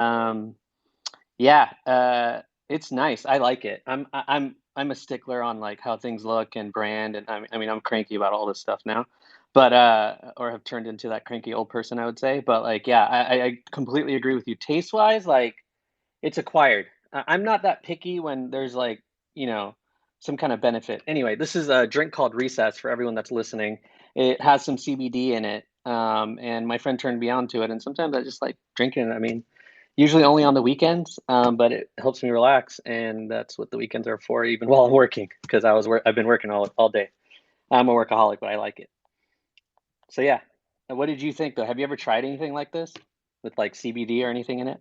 Um, yeah, it's nice. I like it. I'm a stickler on like how things look and brand, and I mean I'm cranky about all this stuff now, but or have turned into that cranky old person, I would say. But like, yeah, I completely agree with you. Taste wise, like it's acquired. I'm not that picky when there's like, you know, some kind of benefit. Anyway, this is a drink called Recess for everyone that's listening. It has some CBD in it, and my friend turned me on to it. And sometimes I just like drinking it. I mean, usually only on the weekends, but it helps me relax, and that's what the weekends are for, even while I'm working, because I've been working all day. I'm a workaholic, but I like it. So yeah, what did you think though? Have you ever tried anything like this with like CBD or anything in it?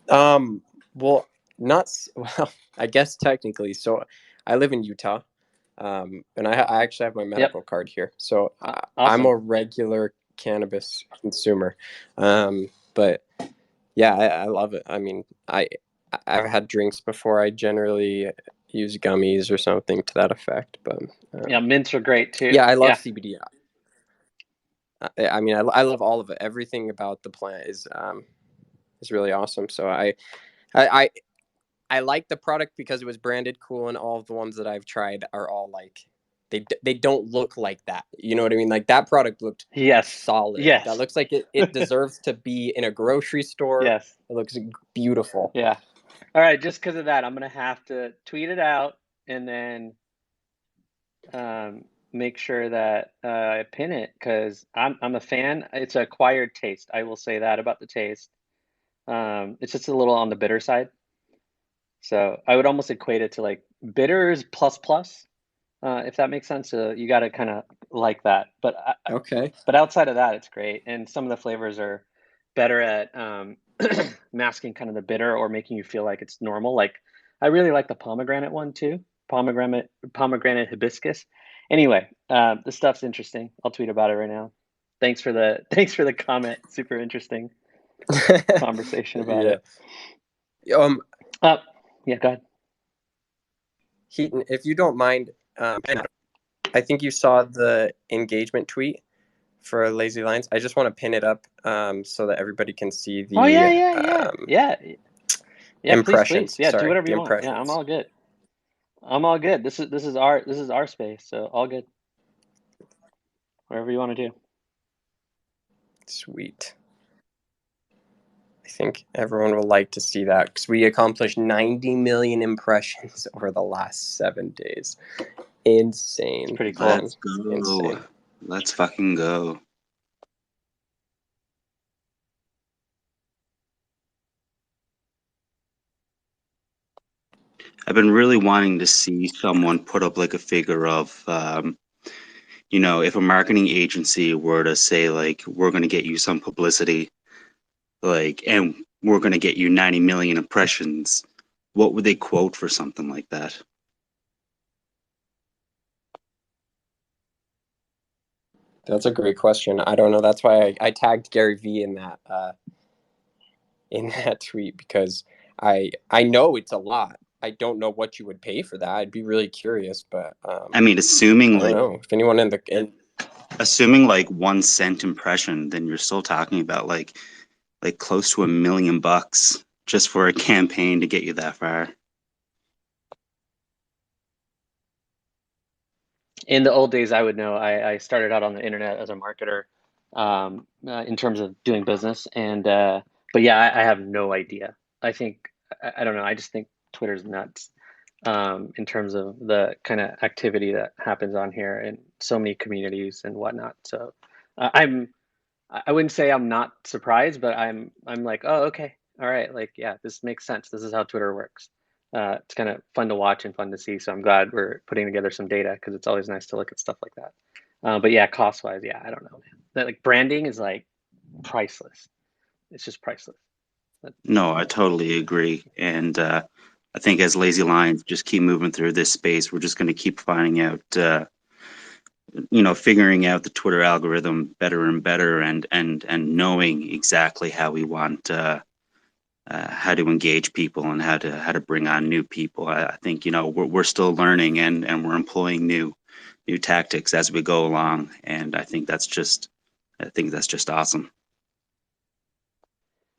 Um, well, not well, I guess technically. So I live in Utah, and I actually have my Yep. medical card here. So I'm Awesome. a regular cannabis consumer. But yeah, I love it. I mean, I've had drinks before. I generally use gummies or something to that effect. But Yeah, mints are great too. yeah, I love Yeah. CBD. I mean, I love all of it. Everything about the plant is really awesome. So I I like the product because it was branded cool, and all of the ones that I've tried are all like they don't look like that. You know what I mean? Like that product looked Yes. solid. That Yes. looks like it deserves to be in a grocery store. Yes. It looks beautiful. Yeah. All right. Just because of that, I'm gonna have to tweet it out and then make sure that I pin it because I'm a fan. It's an acquired taste. I will say that about the taste. It's just a little on the bitter side. So I would almost equate it to like bitters plus plus, if that makes sense. So you got to kind of like that. Okay. But outside of that, it's great. And some of the flavors are better at masking kind of the bitter or making you feel like it's normal. Like I really like the pomegranate one too. Pomegranate hibiscus. Anyway, the stuff's interesting. I'll tweet about it right now. Thanks for the comment. Super interesting conversation about Yeah. it. Um, Uh, yeah, go ahead. Heaton, if you don't mind, I think you saw the engagement tweet for Lazy Lines. I just want to pin it up so that everybody can see Oh the yeah, yeah. Yeah, please. impressions. Yeah, do Sorry, whatever the you want. Yeah, I'm impressions. all good. I'm all good. This is our space, so all good. Whatever you want to do. Sweet. I think everyone will like to see that because we accomplished 90 million impressions over the last 7 days. It's Insane, pretty cool. man. Let's go. Insane. Let's fucking go. I've been really wanting to see someone put up like a figure of, if a marketing agency were to say like, we're going to get you some publicity, like, and we're going to get you 90 million impressions, what would they quote for something like that? That's a great question. I don't know. That's why I tagged Gary V in that tweet because I know it's a lot. I don't know what you would pay for that. I'd be really curious, but I mean, I don't know if anyone assuming like 1 cent impression, then you're still talking about like close to $1 million just for a campaign to get you that far. In the old days, I would know. I started out on the internet as a marketer, in terms of doing business, and but yeah, I have no idea. I think I don't know. I just think Twitter's nuts, in terms of the kind of activity that happens on here and so many communities and whatnot. So I wouldn't say I'm not surprised, but I'm like, oh, okay, all right, like yeah, this makes sense. This is how Twitter works. It's kind of fun to watch and fun to see. So I'm glad we're putting together some data because it's always nice to look at stuff like that. But yeah, cost wise, yeah, I don't know, man. That like branding is like priceless. It's just priceless. But, No, I totally agree. And I think as Lazy Lions just keep moving through this space, we're just going to keep finding out, figuring out the Twitter algorithm better and better, and knowing exactly how we want how to engage people and how to bring on new people. I think we're still learning and we're employing new tactics as we go along, and I think that's just awesome.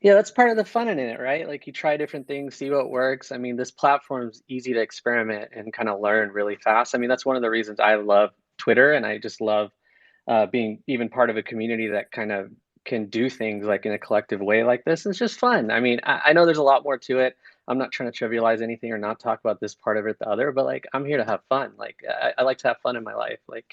Yeah, that's part of the fun in it, right? Like you try different things, see what works. I mean, this platform's easy to experiment and kind of learn really fast. I mean, that's one of the reasons I love Twitter, and I just love being even part of a community that kind of can do things like in a collective way like this. It's just fun. I mean, I know there's a lot more to it. I'm not trying to trivialize anything or not talk about this part of it, the other, but like I'm here to have fun. Like I like to have fun in my life, like,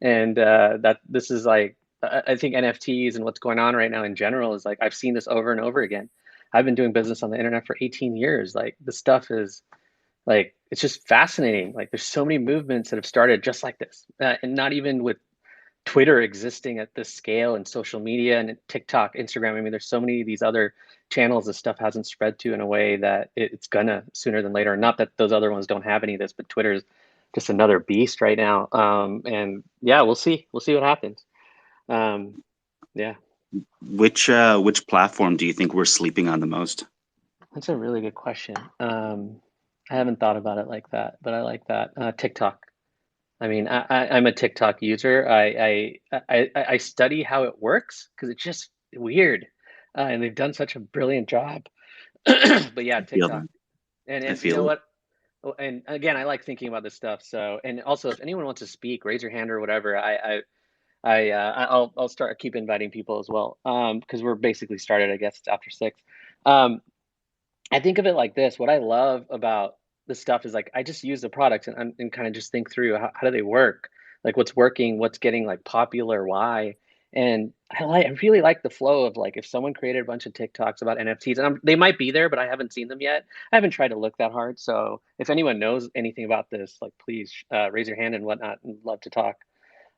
and that this is like, I think NFTs and what's going on right now in general is like, I've seen this over and over again. I've been doing business on the internet for 18 years. Like the stuff is like, it's just fascinating. Like there's so many movements that have started just like this, and not even with Twitter existing at this scale and social media and TikTok, Instagram. I mean, there's so many of these other channels this stuff hasn't spread to in a way that it's gonna sooner than later. Not that those other ones don't have any of this, but Twitter's just another beast right now. And yeah, we'll see. We'll see what happens. Yeah, Which platform do you think we're sleeping on the most? that's a really good question. I haven't thought about it like that, but I like that. TikTok. I mean, I'm a TikTok user. I study how it works because it's just weird, and they've done such a brilliant job. But yeah, I feel TikTok, that. I and you know feel it. what? Oh, and again, I like thinking about this stuff. So, and also, if anyone wants to speak, raise your hand or whatever. I'll start keep inviting people as well. Because we're basically started, I guess, it's after 6. Um, I think of it like this. What I love about this stuff is like I just use the products and kind of just think through how do they work? Like what's working, what's getting like popular, why? And I really like the flow of like if someone created a bunch of TikToks about NFTs, and they might be there, but I haven't seen them yet. I haven't tried to look that hard. So if anyone knows anything about this, like please raise your hand and whatnot, and love to talk.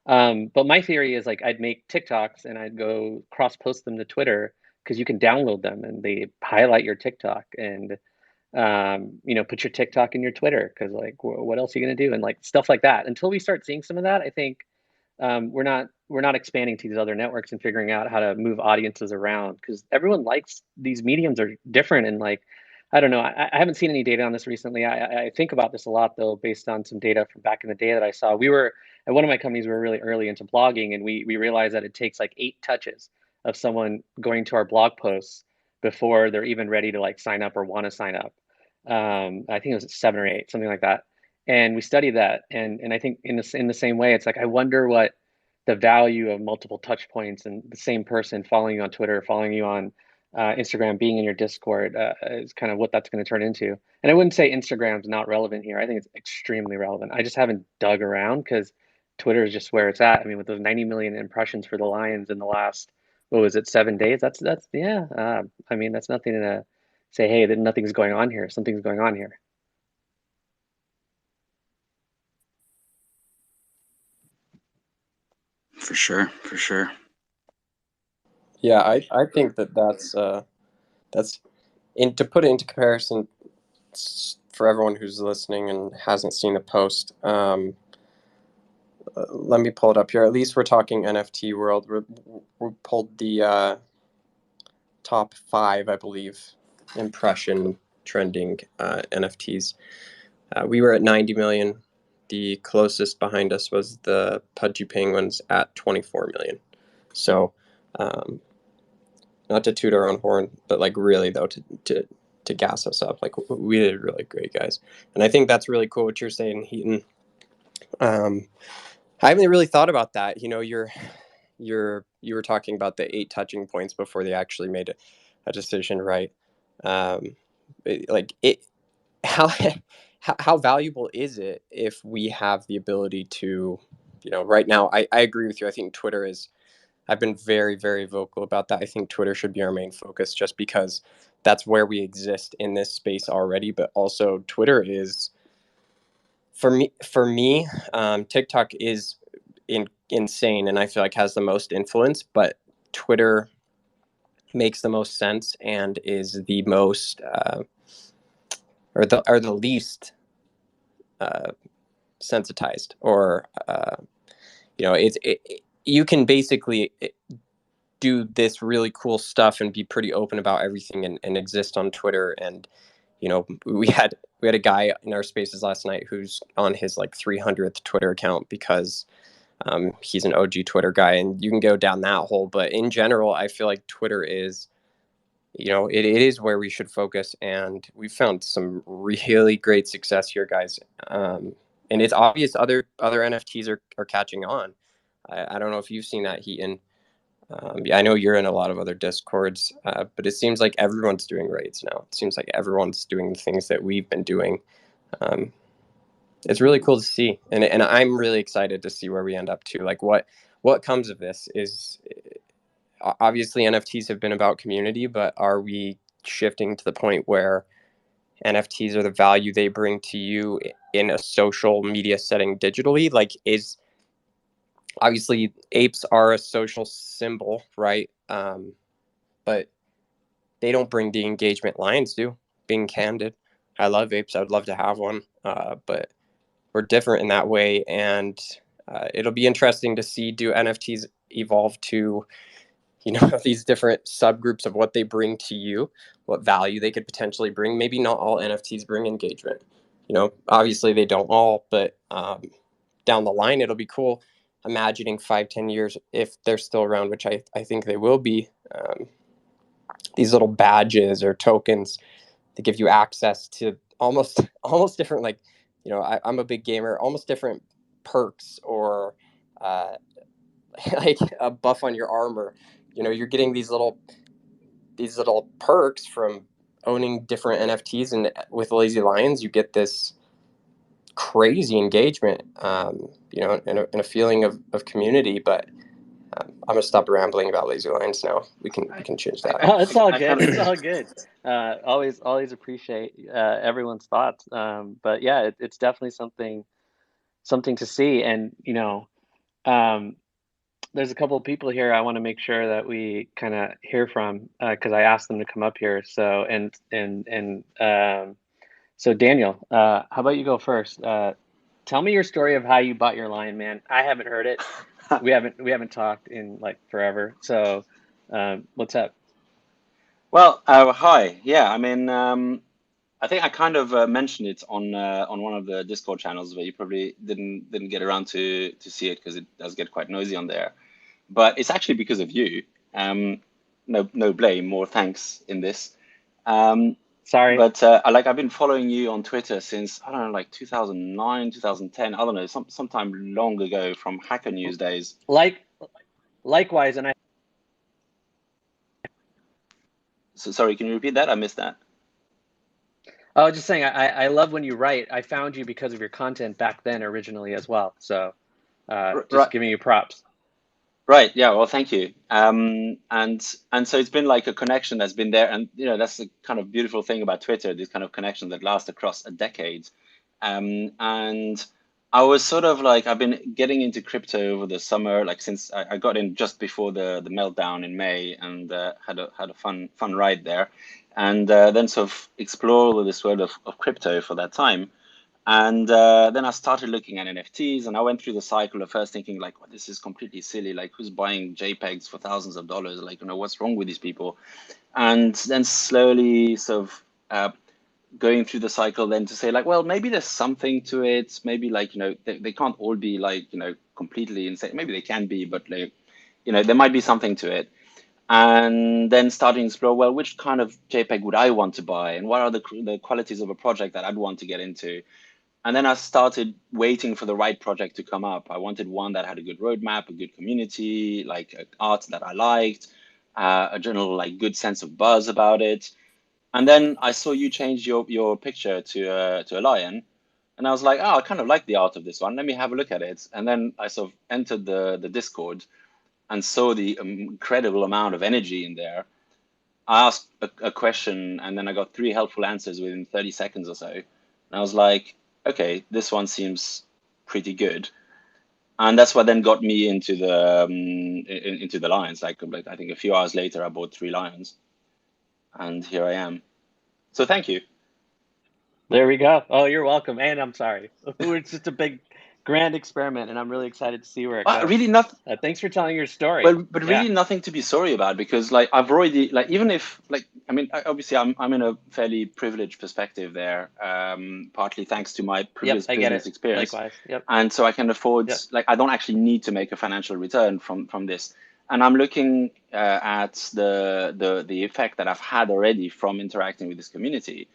But my theory is like I'd make TikToks and I'd go cross post them to Twitter because you can download them and they highlight your TikTok and put your TikTok in your Twitter because like what else are you gonna do and like stuff like that. Until we start seeing some of that, I think we're not expanding to these other networks and figuring out how to move audiences around because everyone likes these mediums are different and like I don't know. I haven't seen any data on this recently. I think about this a lot though, based on some data from back in the day that I saw. We were at one of my companies. We were really early into blogging, and we realized that it takes like 8 touches of someone going to our blog posts before they're even ready to like sign up or want to sign up. I think it was 7 or 8, something like that. And we studied that, and I think in the same way, it's like I wonder what the value of multiple touch points and the same person following you on Twitter, following you on Instagram, being in your Discord is kind of what that's going to turn into. And I wouldn't say Instagram's not relevant here. I think it's extremely relevant. I just haven't dug around because Twitter is just where it's at. I mean, with those 90 million impressions for the Lions in the last, what was it, 7 days? That's yeah. I mean, that's nothing to say, hey, that nothing's going on here. Something's going on here. For sure, for sure. Yeah, I think that's to put it into comparison for everyone who's listening and hasn't seen the post. Let me pull it up here. At least we're talking NFT world. We pulled the top 5, I believe, impression trending NFTs. We were at 90 million. The closest behind us was the Pudgy Penguins at 24 million. So, not to toot our own horn, but like really though to gas us up, like we did really great, guys. And I think that's really cool what you're saying, Heaton. I haven't really thought about that. You know, you were talking about the 8 touching points before they actually made a decision, right? Like it, how how valuable is it if we have the ability to, right now, I agree with you. I think Twitter is, I've been very, very vocal about that. I think Twitter should be our main focus just because that's where we exist in this space already. But also Twitter is, for me, TikTok is insane and I feel like has the most influence, but Twitter makes the most sense and is the most or the least sensitized, or you can basically do this really cool stuff and be pretty open about everything and exist on Twitter. And we had a guy in our spaces last night who's on his like 300th Twitter account because he's an OG Twitter guy, and you can go down that hole. But in general, I feel like Twitter is it is where we should focus, and we've found some really great success here, guys. And it's obvious other NFTs are catching on. I don't know if you've seen that, Heaton. Yeah, I know you're in a lot of other Discords, but it seems like everyone's doing raids now. It seems like everyone's doing the things that we've been doing. It's really cool to see, and I'm really excited to see where we end up too. Like what comes of this is, obviously NFTs have been about community, but are we shifting to the point where NFTs are the value they bring to you in a social media setting digitally? Like, is obviously apes are a social symbol, right? But they don't bring the engagement lions do. Being candid, I love apes. I would love to have one, but we're different in that way, and it'll be interesting to see, do NFTs evolve to these different subgroups of what they bring to you, what value they could potentially bring. Maybe not all NFTs bring engagement. Obviously they don't all, but down the line, it'll be cool imagining 5-10 years, if they're still around, which I think they will be, these little badges or tokens that give you access to almost different, like, I'm a big gamer, almost different perks, or like a buff on your armor. You're getting these little perks from owning different NFTs, and with Lazy Lions, you get this crazy engagement, and a feeling of community. But I'm gonna stop rambling about Lazy Lions now. We can change that. Oh, it's all good. It's all good. Always appreciate everyone's thoughts. But yeah, it's definitely something to see. And there's a couple of people here I want to make sure that we kind of hear from, because I asked them to come up here. So so Daniel, how about you go first? Tell me your story of how you bought your lion, man. I haven't heard it. We haven't talked in like forever. So what's up? Well, hi. Yeah, I mean, I think I kind of mentioned it on one of the Discord channels, but you probably didn't get around to see it because it does get quite noisy on there. But it's actually because of you. No blame, more thanks in this. Sorry. But I've been following you on Twitter since, I don't know, like 2009, 2010. I don't know, sometime long ago from Hacker News days. Likewise, and So sorry, can you repeat that? I missed that. I was just saying, I love when you write. I found you because of your content back then originally as well. So just giving you props. Right. Yeah. Well, thank you. And so it's been like a connection that's been there, and that's the kind of beautiful thing about Twitter, this kind of connection that lasts across a decade. And I was sort of like, I've been getting into crypto over the summer, like since I got in just before the meltdown in May, and had a fun ride there, and then sort of explore this world of crypto for that time. And then I started looking at NFTs, and I went through the cycle of first thinking like, well, this is completely silly. Like, who's buying JPEGs for thousands of dollars? Like, what's wrong with these people? And then slowly sort of going through the cycle then to say like, well, maybe there's something to it. Maybe like, they can't all be like, completely insane. Maybe they can be, but like, there might be something to it. And then starting to explore, well, which kind of JPEG would I want to buy? And what are the qualities of a project that I'd want to get into? And then I started waiting for the right project to come up. I wanted one that had a good roadmap, a good community, like art that I liked, a general like good sense of buzz about it. And then I saw you change your picture to a lion, and I was like, oh, I kind of like the art of this one. Let me have a look at it. And then I sort of entered the Discord and saw the incredible amount of energy in there. I asked a question, and then I got 3 helpful answers within 30 seconds or so. And I was like, okay, this one seems pretty good. And that's what then got me into the lions. Like I think a few hours later, I bought 3 lions, and here I am. So thank you. There we go. Oh, you're welcome. And I'm sorry. It's just a big, grand experiment, and I'm really excited to see where it goes. Really not. Thanks for telling your story. Well, but really nothing to be sorry about, because like I've already, like, even if like, I mean, obviously I'm in a fairly privileged perspective there, partly thanks to my previous business experience. Likewise. Yep. And so I can afford, like, I don't actually need to make a financial return from this. And I'm looking at the effect that I've had already from interacting with this community.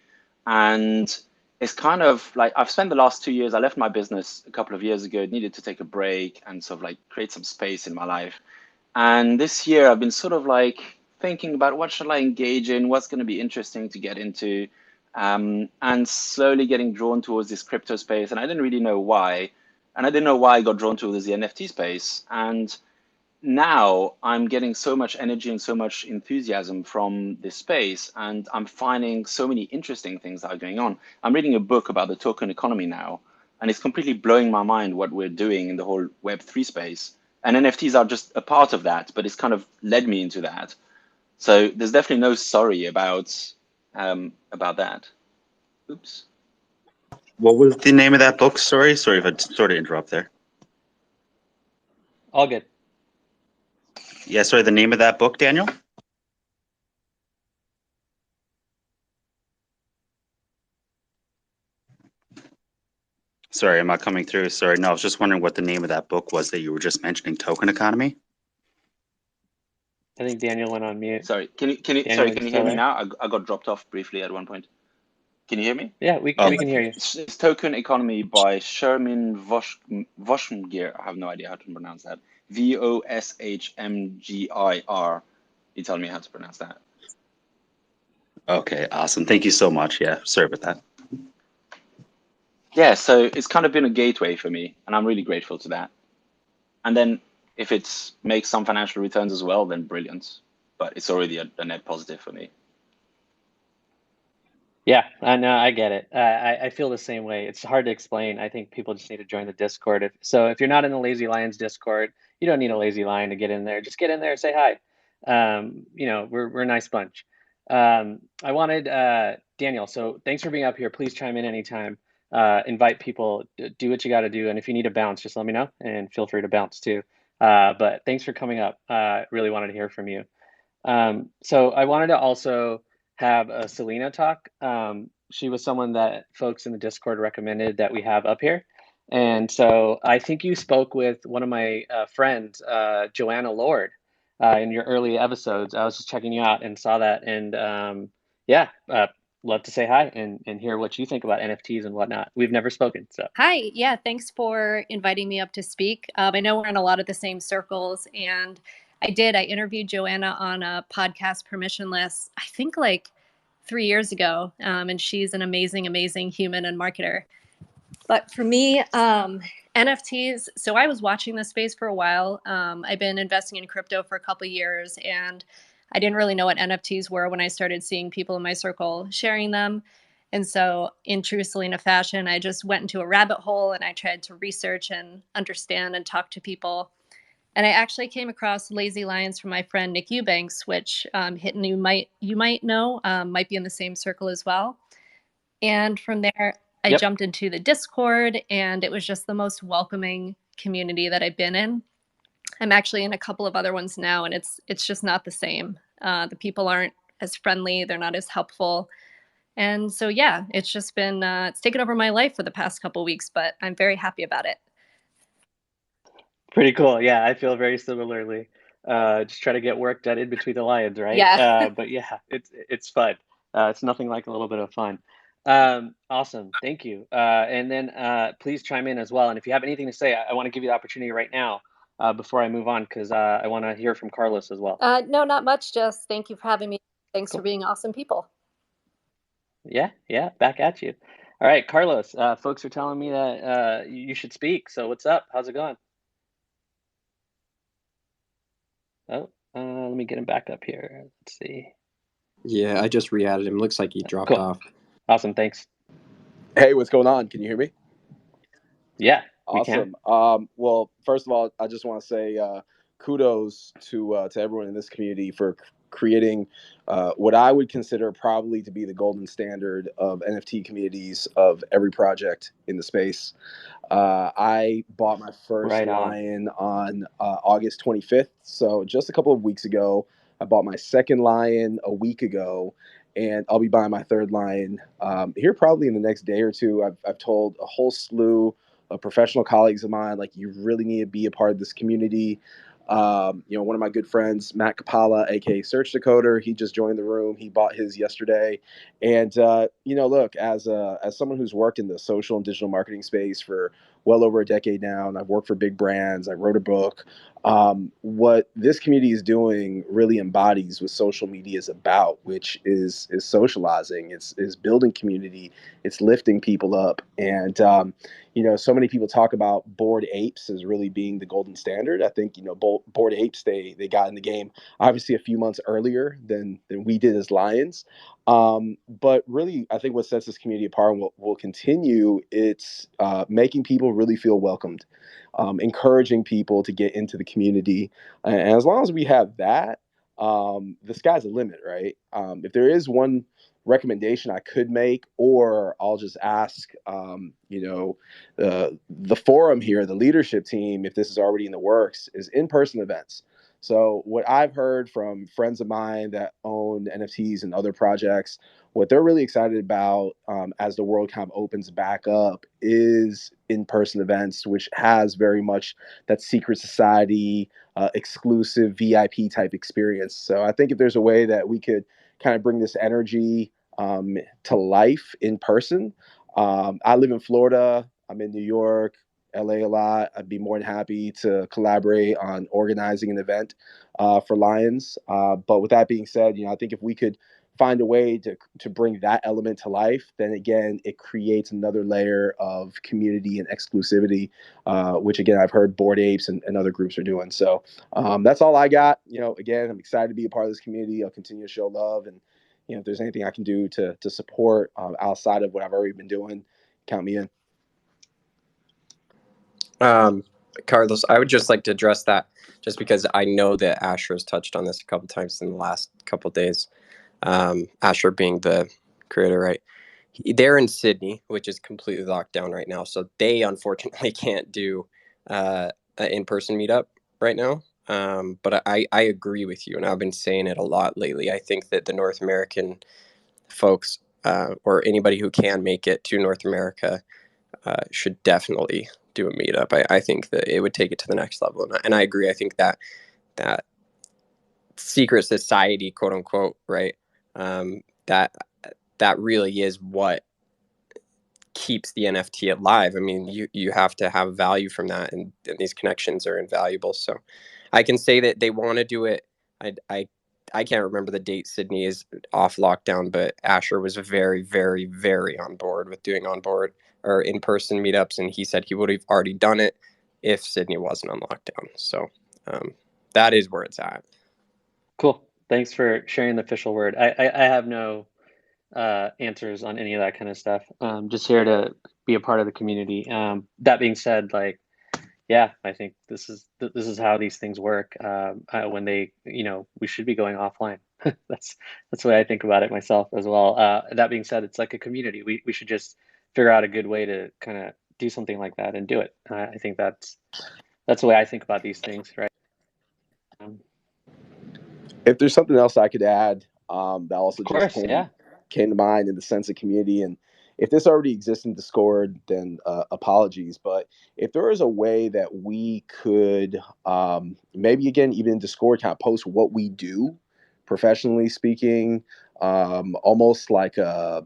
And it's kind of like I've spent the last 2 years, I left my business a couple of years ago, needed to take a break and sort of like create some space in my life. And this year I've been sort of like thinking about what should I engage in, what's going to be interesting to get into, and slowly getting drawn towards this crypto space. And I didn't really know why. And I didn't know why I got drawn towards the NFT space. And now I'm getting so much energy and so much enthusiasm from this space, and I'm finding so many interesting things that are going on. I'm reading a book about the token economy now, and it's completely blowing my mind what we're doing in the whole Web3 space. And NFTs are just a part of that, but it's kind of led me into that. So there's definitely no sorry about that. Oops. What was the name of that book? Sorry if I sort of interrupt there. All good. Yeah, sorry, the name of that book, Daniel? Sorry, am I coming through? Sorry, no, I was just wondering what the name of that book was that you were just mentioning, Token Economy. I think Daniel went on mute. Sorry, can you hear me now? I got dropped off briefly at one point. Can you hear me? Yeah, we can hear you. It's Token Economy by Sherman Voshmgir. I have no idea how to pronounce that. Voshmgir. You tell me how to pronounce that. Okay, awesome. Thank you so much. Yeah, sorry about that. Yeah, so it's kind of been a gateway for me, and I'm really grateful to that. And then if it makes some financial returns as well, then brilliant. But it's already a net positive for me. Yeah, I know, I get it. I feel the same way. It's hard to explain. I think people just need to join the Discord. If you're not in the Lazy Lions Discord, you don't need a lazy lion to get in there. Just get in there and say hi. We're a nice bunch. I wanted Daniel. So thanks for being up here. Please chime in anytime. Invite people. Do what you got to do. And if you need to bounce, just let me know, and feel free to bounce too. But thanks for coming up. Really wanted to hear from you. So I wanted to also have a Selena talk. She was someone that folks in the Discord recommended that we have up here. And so I think you spoke with one of my friends, Joanna Lord, in your early episodes. I was just checking you out and saw that. And love to say hi and hear what you think about NFTs and whatnot. We've never spoken. So hi. Yeah, thanks for inviting me up to speak. I know we're in a lot of the same circles, and I interviewed Joanna on a podcast permissionless, I think like 3 years ago. And she's an amazing, amazing human and marketer. But for me, NFTs, so I was watching this space for a while. I've been investing in crypto for a couple of years, and I didn't really know what NFTs were when I started seeing people in my circle sharing them. And so in true Selena fashion, I just went into a rabbit hole and I tried to research and understand and talk to people. And I actually came across Lazy Lions from my friend Nick Eubanks, which you might know, might be in the same circle as well. And from there, I jumped into the Discord, and it was just the most welcoming community that I've been in. I'm actually in a couple of other ones now, and it's just not the same. The people aren't as friendly. They're not as helpful. And so, yeah, it's just been, it's taken over my life for the past couple of weeks, but I'm very happy about it. pretty cool. Yeah, I feel very similarly. Just try to get work done in between the lions, right? Yeah. But yeah, it's fun. It's nothing like a little bit of fun. Awesome. Thank you. And then please chime in as well. And if you have anything to say, I want to give you the opportunity right now before I move on, because I want to hear from Carlos as well. No, not much. Just thank you for having me. Thanks for being awesome people. Yeah, back at you. All right, Carlos, folks are telling me that you should speak. So what's up? How's it going? Oh, let me get him back up here. Let's see. Yeah, I just re-added him. Looks like he dropped off. Awesome, thanks. Hey, what's going on? Can you hear me? Yeah, awesome. Well, first of all, I just want to say kudos to everyone in this community for creating what I would consider probably to be the golden standard of NFT communities of every project in the space. I bought my first lion on August 25th. So just a couple of weeks ago. I bought my second lion a week ago, and I'll be buying my third lion here probably in the next day or two. I've told a whole slew of professional colleagues of mine, like, you really need to be a part of this community. One of my good friends, Matt Kapala, aka Search Decoder, he just joined the room. He bought his yesterday, and look, as someone who's worked in the social and digital marketing space for well over a decade now, and I've worked for big brands. I wrote a book. What this community is doing really embodies what social media is about, which is socializing. It's building community. It's lifting people up, and so many people talk about Bored Apes as really being the golden standard. I think Bored Apes they got in the game obviously a few months earlier than we did as Lions. But really, I think what sets this community apart and will continue, it's making people really feel welcomed, encouraging people to get into the community. And as long as we have that, the sky's the limit, right? If there is one recommendation I could make, or I'll just ask, the forum here, the leadership team, if this is already in the works, is in-person events. So what I've heard from friends of mine that own NFTs and other projects, what they're really excited about as the world kind of opens back up is in-person events, which has very much that secret society, exclusive VIP type experience. So I think if there's a way that we could kind of bring this energy to life in person. I live in Florida. I'm in New York, LA a lot. I'd be more than happy to collaborate on organizing an event for Lions. But with that being said, I think if we could find a way to bring that element to life, then again, it creates another layer of community and exclusivity, which again, I've heard Bored Apes and other groups are doing. So that's all I got. Again, I'm excited to be a part of this community. I'll continue to show love, and if there's anything I can do to support outside of what I've already been doing, count me in. Carlos, I would just like to address that just because I know that Ashur has touched on this a couple times in the last couple of days. Ashur being the creator, right? They're in Sydney, which is completely locked down right now. So they unfortunately can't do an in-person meetup right now. But I agree with you, and I've been saying it a lot lately. I think that the North American folks or anybody who can make it to North America should definitely do a meetup. I think that it would take it to the next level. And I agree. I think that secret society, quote unquote, right? That really is what keeps the NFT alive. I mean, you have to have value from that, and these connections are invaluable. So I can say that they want to do it. I can't remember the date Sydney is off lockdown, but Ashur was very, very, very on board with doing on-board or in-person meetups, and he said he would have already done it if Sydney wasn't on lockdown. So that is where it's at. Cool. Thanks for sharing the official word. I have no answers on any of that kind of stuff. Just here to be a part of the community. That being said, yeah, I think this is how these things work. When we should be going offline. That's the way I think about it myself as well. That being said, it's like a community. We should just figure out a good way to kind of do something like that and do it. I think that's the way I think about these things, right? If there's something else I could add, that also Of course, came to mind in the sense of community, and if this already exists in Discord, then apologies. But if there is a way that we could, maybe again, even in Discord, kind of post what we do, professionally speaking, almost like a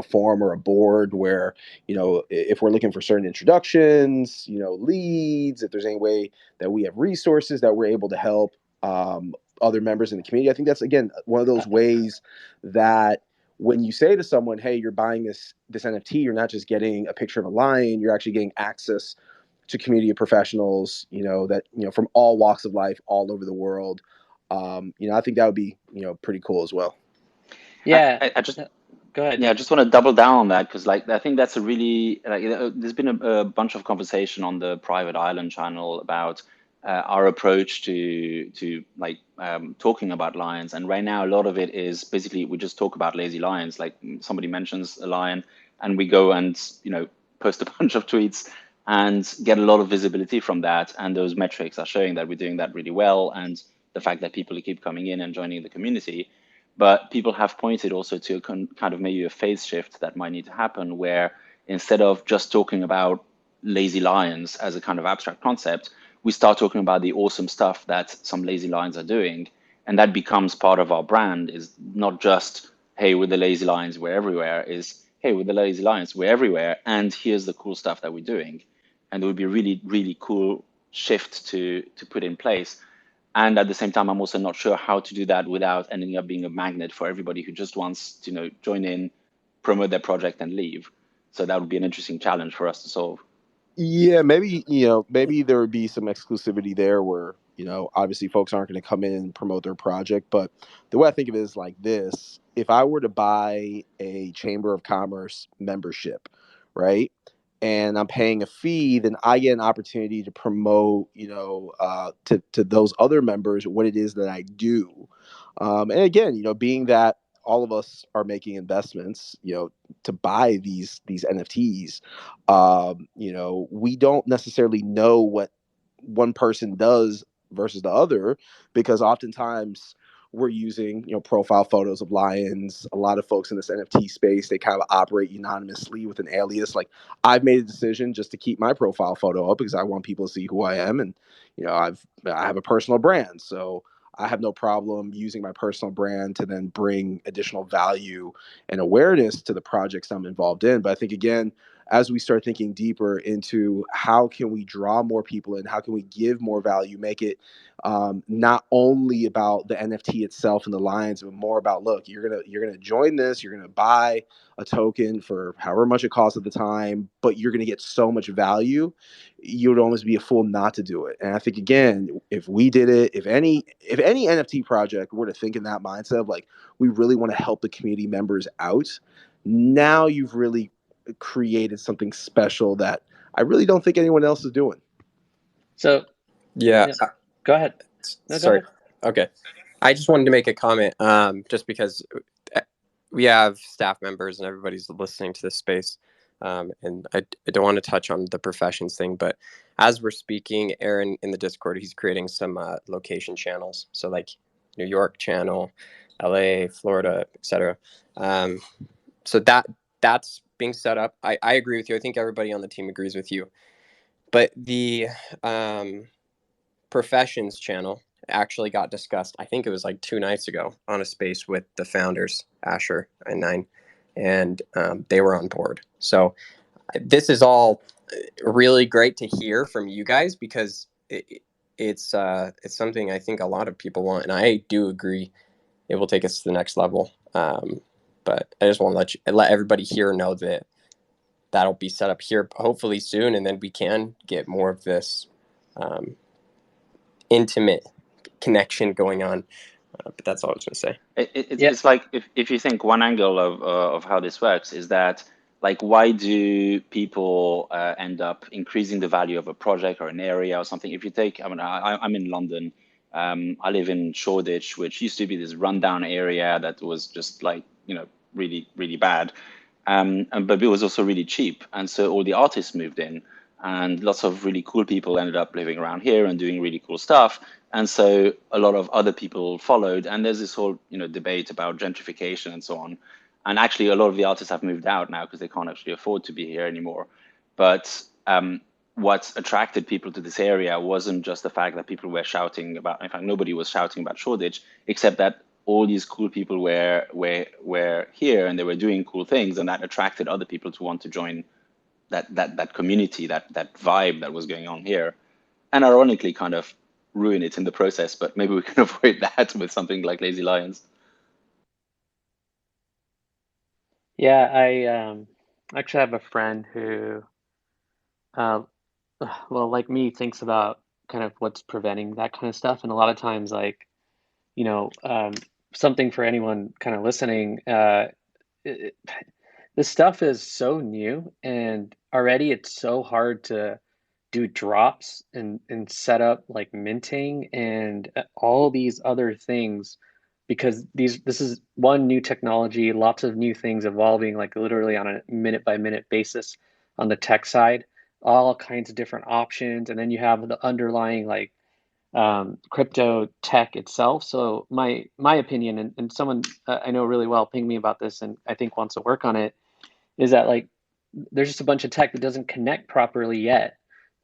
forum or a board where if we're looking for certain introductions, leads, if there's any way that we have resources that we're able to help other members in the community. I think that's again one of those ways that when you say to someone, hey, you're buying this NFT, you're not just getting a picture of a lion, you're actually getting access to community of professionals, that from all walks of life, all over the world. I think that would be pretty cool as well. Yeah, I just go ahead. Yeah, I just want to double down on that because, I think that's a really there's been a bunch of conversation on the private island channel about our approach to talking about lions, and right now a lot of it is basically we just talk about lazy lions. Like somebody mentions a lion, and we go and post a bunch of tweets and get a lot of visibility from that, and those metrics are showing that we're doing that really well, and the fact that people keep coming in and joining the community. But people have pointed also to a kind of maybe a phase shift that might need to happen, where instead of just talking about lazy lions as a kind of abstract concept, we start talking about the awesome stuff that some lazy lions are doing, and that becomes part of our brand. Is not just, hey, with the lazy lions we're everywhere, is, hey, with the lazy lions we're everywhere, and here's the cool stuff that we're doing. And it would be really, really cool shift to put in place. And at the same time, I'm also not sure how to do that without ending up being a magnet for everybody who just wants to, join in, promote their project, and leave. So that would be an interesting challenge for us to solve. Yeah, maybe, maybe there would be some exclusivity there where, obviously folks aren't going to come in and promote their project. But the way I think of it is like this: if I were to buy a Chamber of Commerce membership, right, and I'm paying a fee, then I get an opportunity to promote, to those other members what it is that I do. And again, being that all of us are making investments, to buy these NFTs, we don't necessarily know what one person does versus the other, because oftentimes we're using, profile photos of lions. A lot of folks in this NFT space, they kind of operate anonymously with an alias. Like, I've made a decision just to keep my profile photo up because I want people to see who I am. And, I have a personal brand. So I have no problem using my personal brand to then bring additional value and awareness to the projects I'm involved in. But I think, again, as we start thinking deeper into how can we draw more people in, how can we give more value, make it not only about the NFT itself and the lines, but more about, look, you're gonna join this, you're gonna buy a token for however much it costs at the time, but you're gonna get so much value, you would almost be a fool not to do it. And I think, again, if we did it, if any NFT project were to think in that mindset of like, we really want to help the community members out, now you've really created something special that I really don't think anyone else is doing. So, Yeah. go ahead. No, Sorry. go ahead. Okay. I just wanted to make a comment, just because we have staff members and everybody's listening to this space. And I don't want to touch on the professions thing, but as we're speaking, Aaron in the Discord, he's creating some location channels. So like New York channel, LA, Florida, etc. So that's being set up. I agree with you. I think everybody on the team agrees with you. But the professions channel actually got discussed. I think it was like 2 nights ago on a space with the founders, Ashur and Nine, and they were on board. So this is all really great to hear from you guys, because it's something I think a lot of people want, and I do agree it will take us to the next level. But I just want to let everybody here know that that'll be set up here hopefully soon, and then we can get more of this intimate connection going on. But that's all I was going to say. It's like, if you think one angle of how this works is that, like, why do people end up increasing the value of a project or an area or something? If you take, I'm in London. I live in Shoreditch, which used to be this rundown area that was just like, really, really bad. But it was also really cheap. And so all the artists moved in, and lots of really cool people ended up living around here and doing really cool stuff. And so a lot of other people followed. And there's this whole, debate about gentrification and so on. And actually, a lot of the artists have moved out now because they can't actually afford to be here anymore. But what attracted people to this area wasn't just the fact that people were shouting about, in fact, nobody was shouting about Shoreditch, except that all these cool people were here and they were doing cool things, and that attracted other people to want to join that community, that vibe that was going on here, and ironically kind of ruin it in the process. But maybe we can avoid that with something like Lazy Lions. Yeah, I actually have a friend who, well, like me, thinks about kind of what's preventing that kind of stuff, and a lot of times, like, something for anyone kind of listening. It, this stuff is so new, and already it's so hard to do drops and set up like minting and all these other things, because this is one new technology, lots of new things evolving like literally on a minute by minute basis on the tech side, all kinds of different options, and then you have the underlying like crypto tech itself. So my opinion, and someone I know really well pinged me about this and I think wants to work on it, is that like there's just a bunch of tech that doesn't connect properly yet,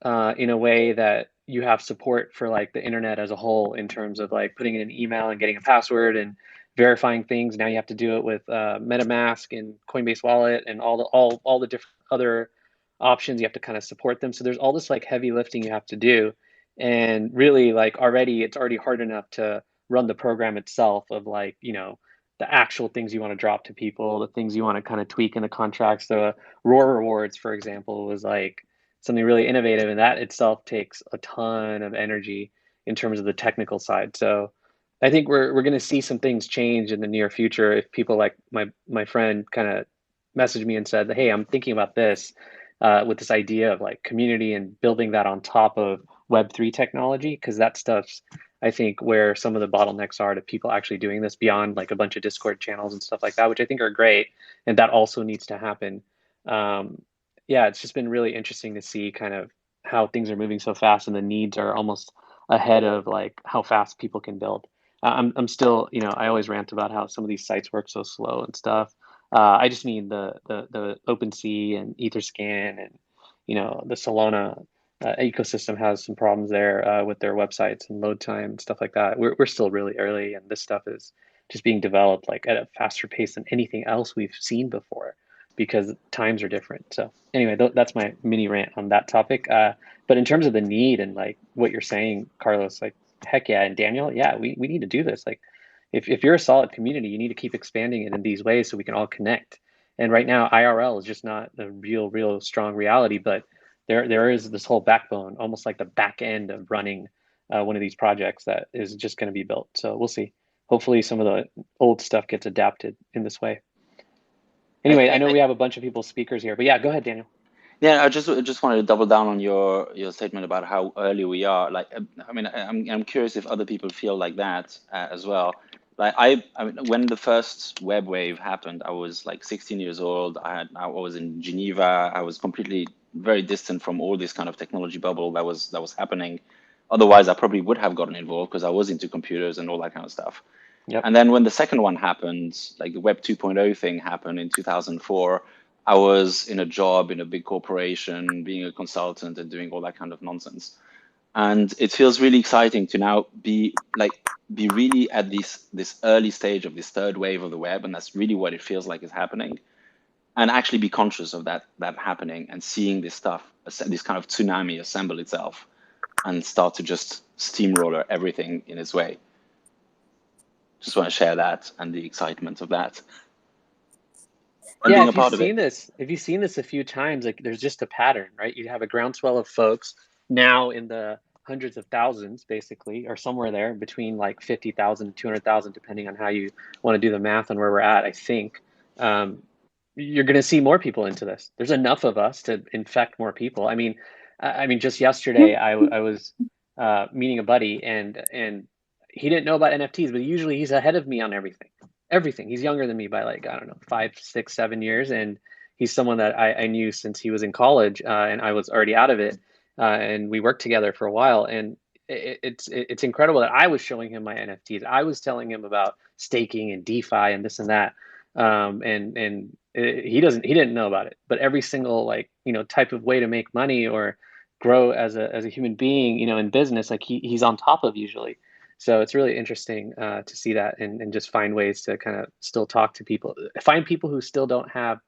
in a way that you have support for like the internet as a whole in terms of like putting in an email and getting a password and verifying things. Now you have to do it with MetaMask and Coinbase Wallet and all the different other options. You have to kind of support them. So there's all this like heavy lifting you have to do, and really like it's already hard enough to run the program itself of like, the actual things you want to drop to people, the things you want to kind of tweak in the contracts. The ROARwards, for example, was like something really innovative, and that itself takes a ton of energy in terms of the technical side. So I think we're going to see some things change in the near future if people like my friend kind of messaged me and said, "Hey, I'm thinking about this with this idea of like community and building that on top of Web3 technology," because that stuff's, I think, where some of the bottlenecks are to people actually doing this beyond like a bunch of Discord channels and stuff like that, which I think are great, and that also needs to happen. Yeah, it's just been really interesting to see kind of how things are moving so fast and the needs are almost ahead of like how fast people can build. I'm still, I always rant about how some of these sites work so slow and stuff. I just mean the OpenSea and EtherScan and the Solana ecosystem has some problems there with their websites and load time and stuff like that. We're still really early, and this stuff is just being developed like at a faster pace than anything else we've seen before because times are different. So anyway, that's my mini rant on that topic. But in terms of the need and like what you're saying, Carlos, like heck yeah, and Daniel, yeah, we need to do this. Like if you're a solid community, you need to keep expanding it in these ways so we can all connect. And right now, IRL is just not a real strong reality, but there is this whole backbone, almost like the back end of running one of these projects that is just going to be built. So we'll see. Hopefully, some of the old stuff gets adapted in this way. Anyway, I know we have a bunch of people speakers here, but yeah, go ahead, Daniel. Yeah, I just wanted to double down on your statement about how early we are. Like, I mean, I'm curious if other people feel like that as well. Like, I mean, when the first web wave happened, I was like 16 years old. I was in Geneva. I was completely very distant from all this kind of technology bubble that was happening. Otherwise, I probably would have gotten involved because I was into computers and all that kind of stuff. Yep. And then when the second one happened, like the Web 2.0 thing happened in 2004, I was in a job in a big corporation, being a consultant and doing all that kind of nonsense. And it feels really exciting to now be really at this early stage of this third wave of the web, and that's really what it feels like is happening. And actually be conscious of that happening and seeing this stuff, this kind of tsunami assemble itself and start to just steamroller everything in its way. Just want to share that and the excitement of that. And yeah, being a if you've part of it. seen this, a few times, like there's just a pattern, right? You have a groundswell of folks now in the hundreds of thousands, basically, or somewhere there between like 50,000 and 200,000, depending on how you want to do the math on where we're at. I think you're going to see more people into this. There's enough of us to infect more people. I mean, just yesterday I was meeting a buddy, and he didn't know about NFTs, but usually he's ahead of me on everything. He's younger than me by like, I don't know, 5, 6, 7 years. And he's someone that I knew since he was in college and I was already out of it. And we worked together for a while. And it's incredible that I was showing him my NFTs. I was telling him about staking and DeFi and this and that. He didn't know about it, but every single like, type of way to make money or grow as a human being, in business, like he's on top of usually. So it's really interesting to see that and just find ways to kind of still talk to people, find people who still don't have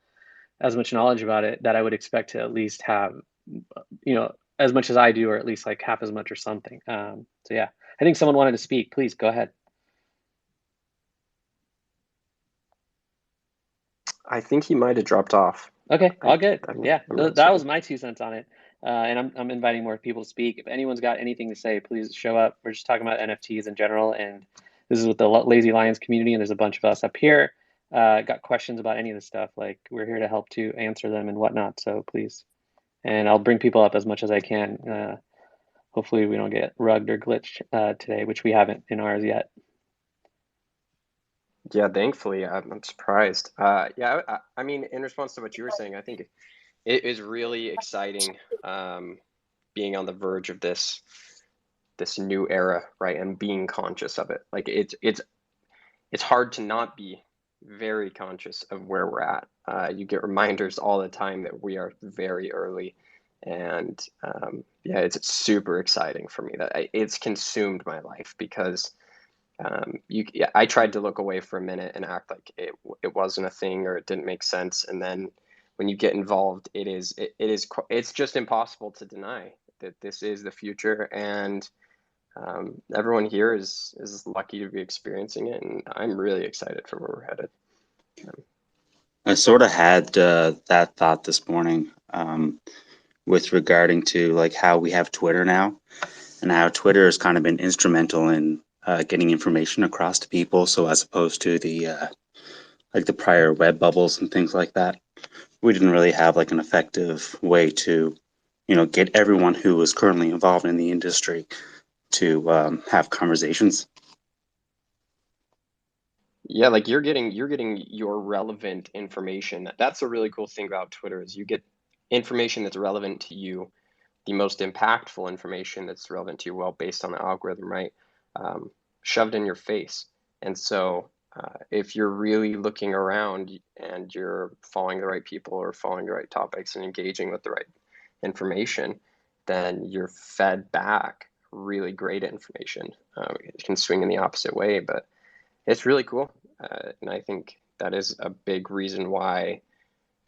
as much knowledge about it that I would expect to at least have, as much as I do, or at least like half as much or something. So yeah, I think someone wanted to speak. Please go ahead. I think he might have dropped off. Okay, all good. Yeah, that was certain. my 2 cents on it. And I'm inviting more people to speak. If anyone's got anything to say, please show up. We're just talking about NFTs in general, and this is with the Lazy Lions community, and there's a bunch of us up here. Got questions about any of this stuff, like we're here to help to answer them and whatnot. So please, and I'll bring people up as much as I can. Hopefully we don't get rugged or glitched today, which we haven't in ours yet. Yeah, thankfully, I'm surprised. Yeah, I mean, in response to what you were saying, I think it is really exciting being on the verge of this new era, right? And being conscious of it. Like it's hard to not be very conscious of where we're at. You get reminders all the time that we are very early, And yeah, it's super exciting for me that it's consumed my life, because I tried to look away for a minute and act like it wasn't a thing, or it didn't make sense, and then when you get involved, it's just impossible to deny that this is the future, and everyone here is lucky to be experiencing it, and I'm really excited for where we're headed. I sort of had that thought this morning, with regarding to like how we have Twitter now, and how Twitter has kind of been instrumental in getting information across to people. So as opposed to the like the prior web bubbles and things like that, we didn't really have like an effective way to, get everyone who was currently involved in the industry to have conversations. Yeah, like you're getting your relevant information. That's a really cool thing about Twitter, is you get information that's relevant to you, the most impactful information that's relevant to you, well, based on the algorithm, right? Shoved in your face. And so if you're really looking around and you're following the right people, or following the right topics, and engaging with the right information, then you're fed back really great information. It can swing in the opposite way, but it's really cool. And I think that is a big reason why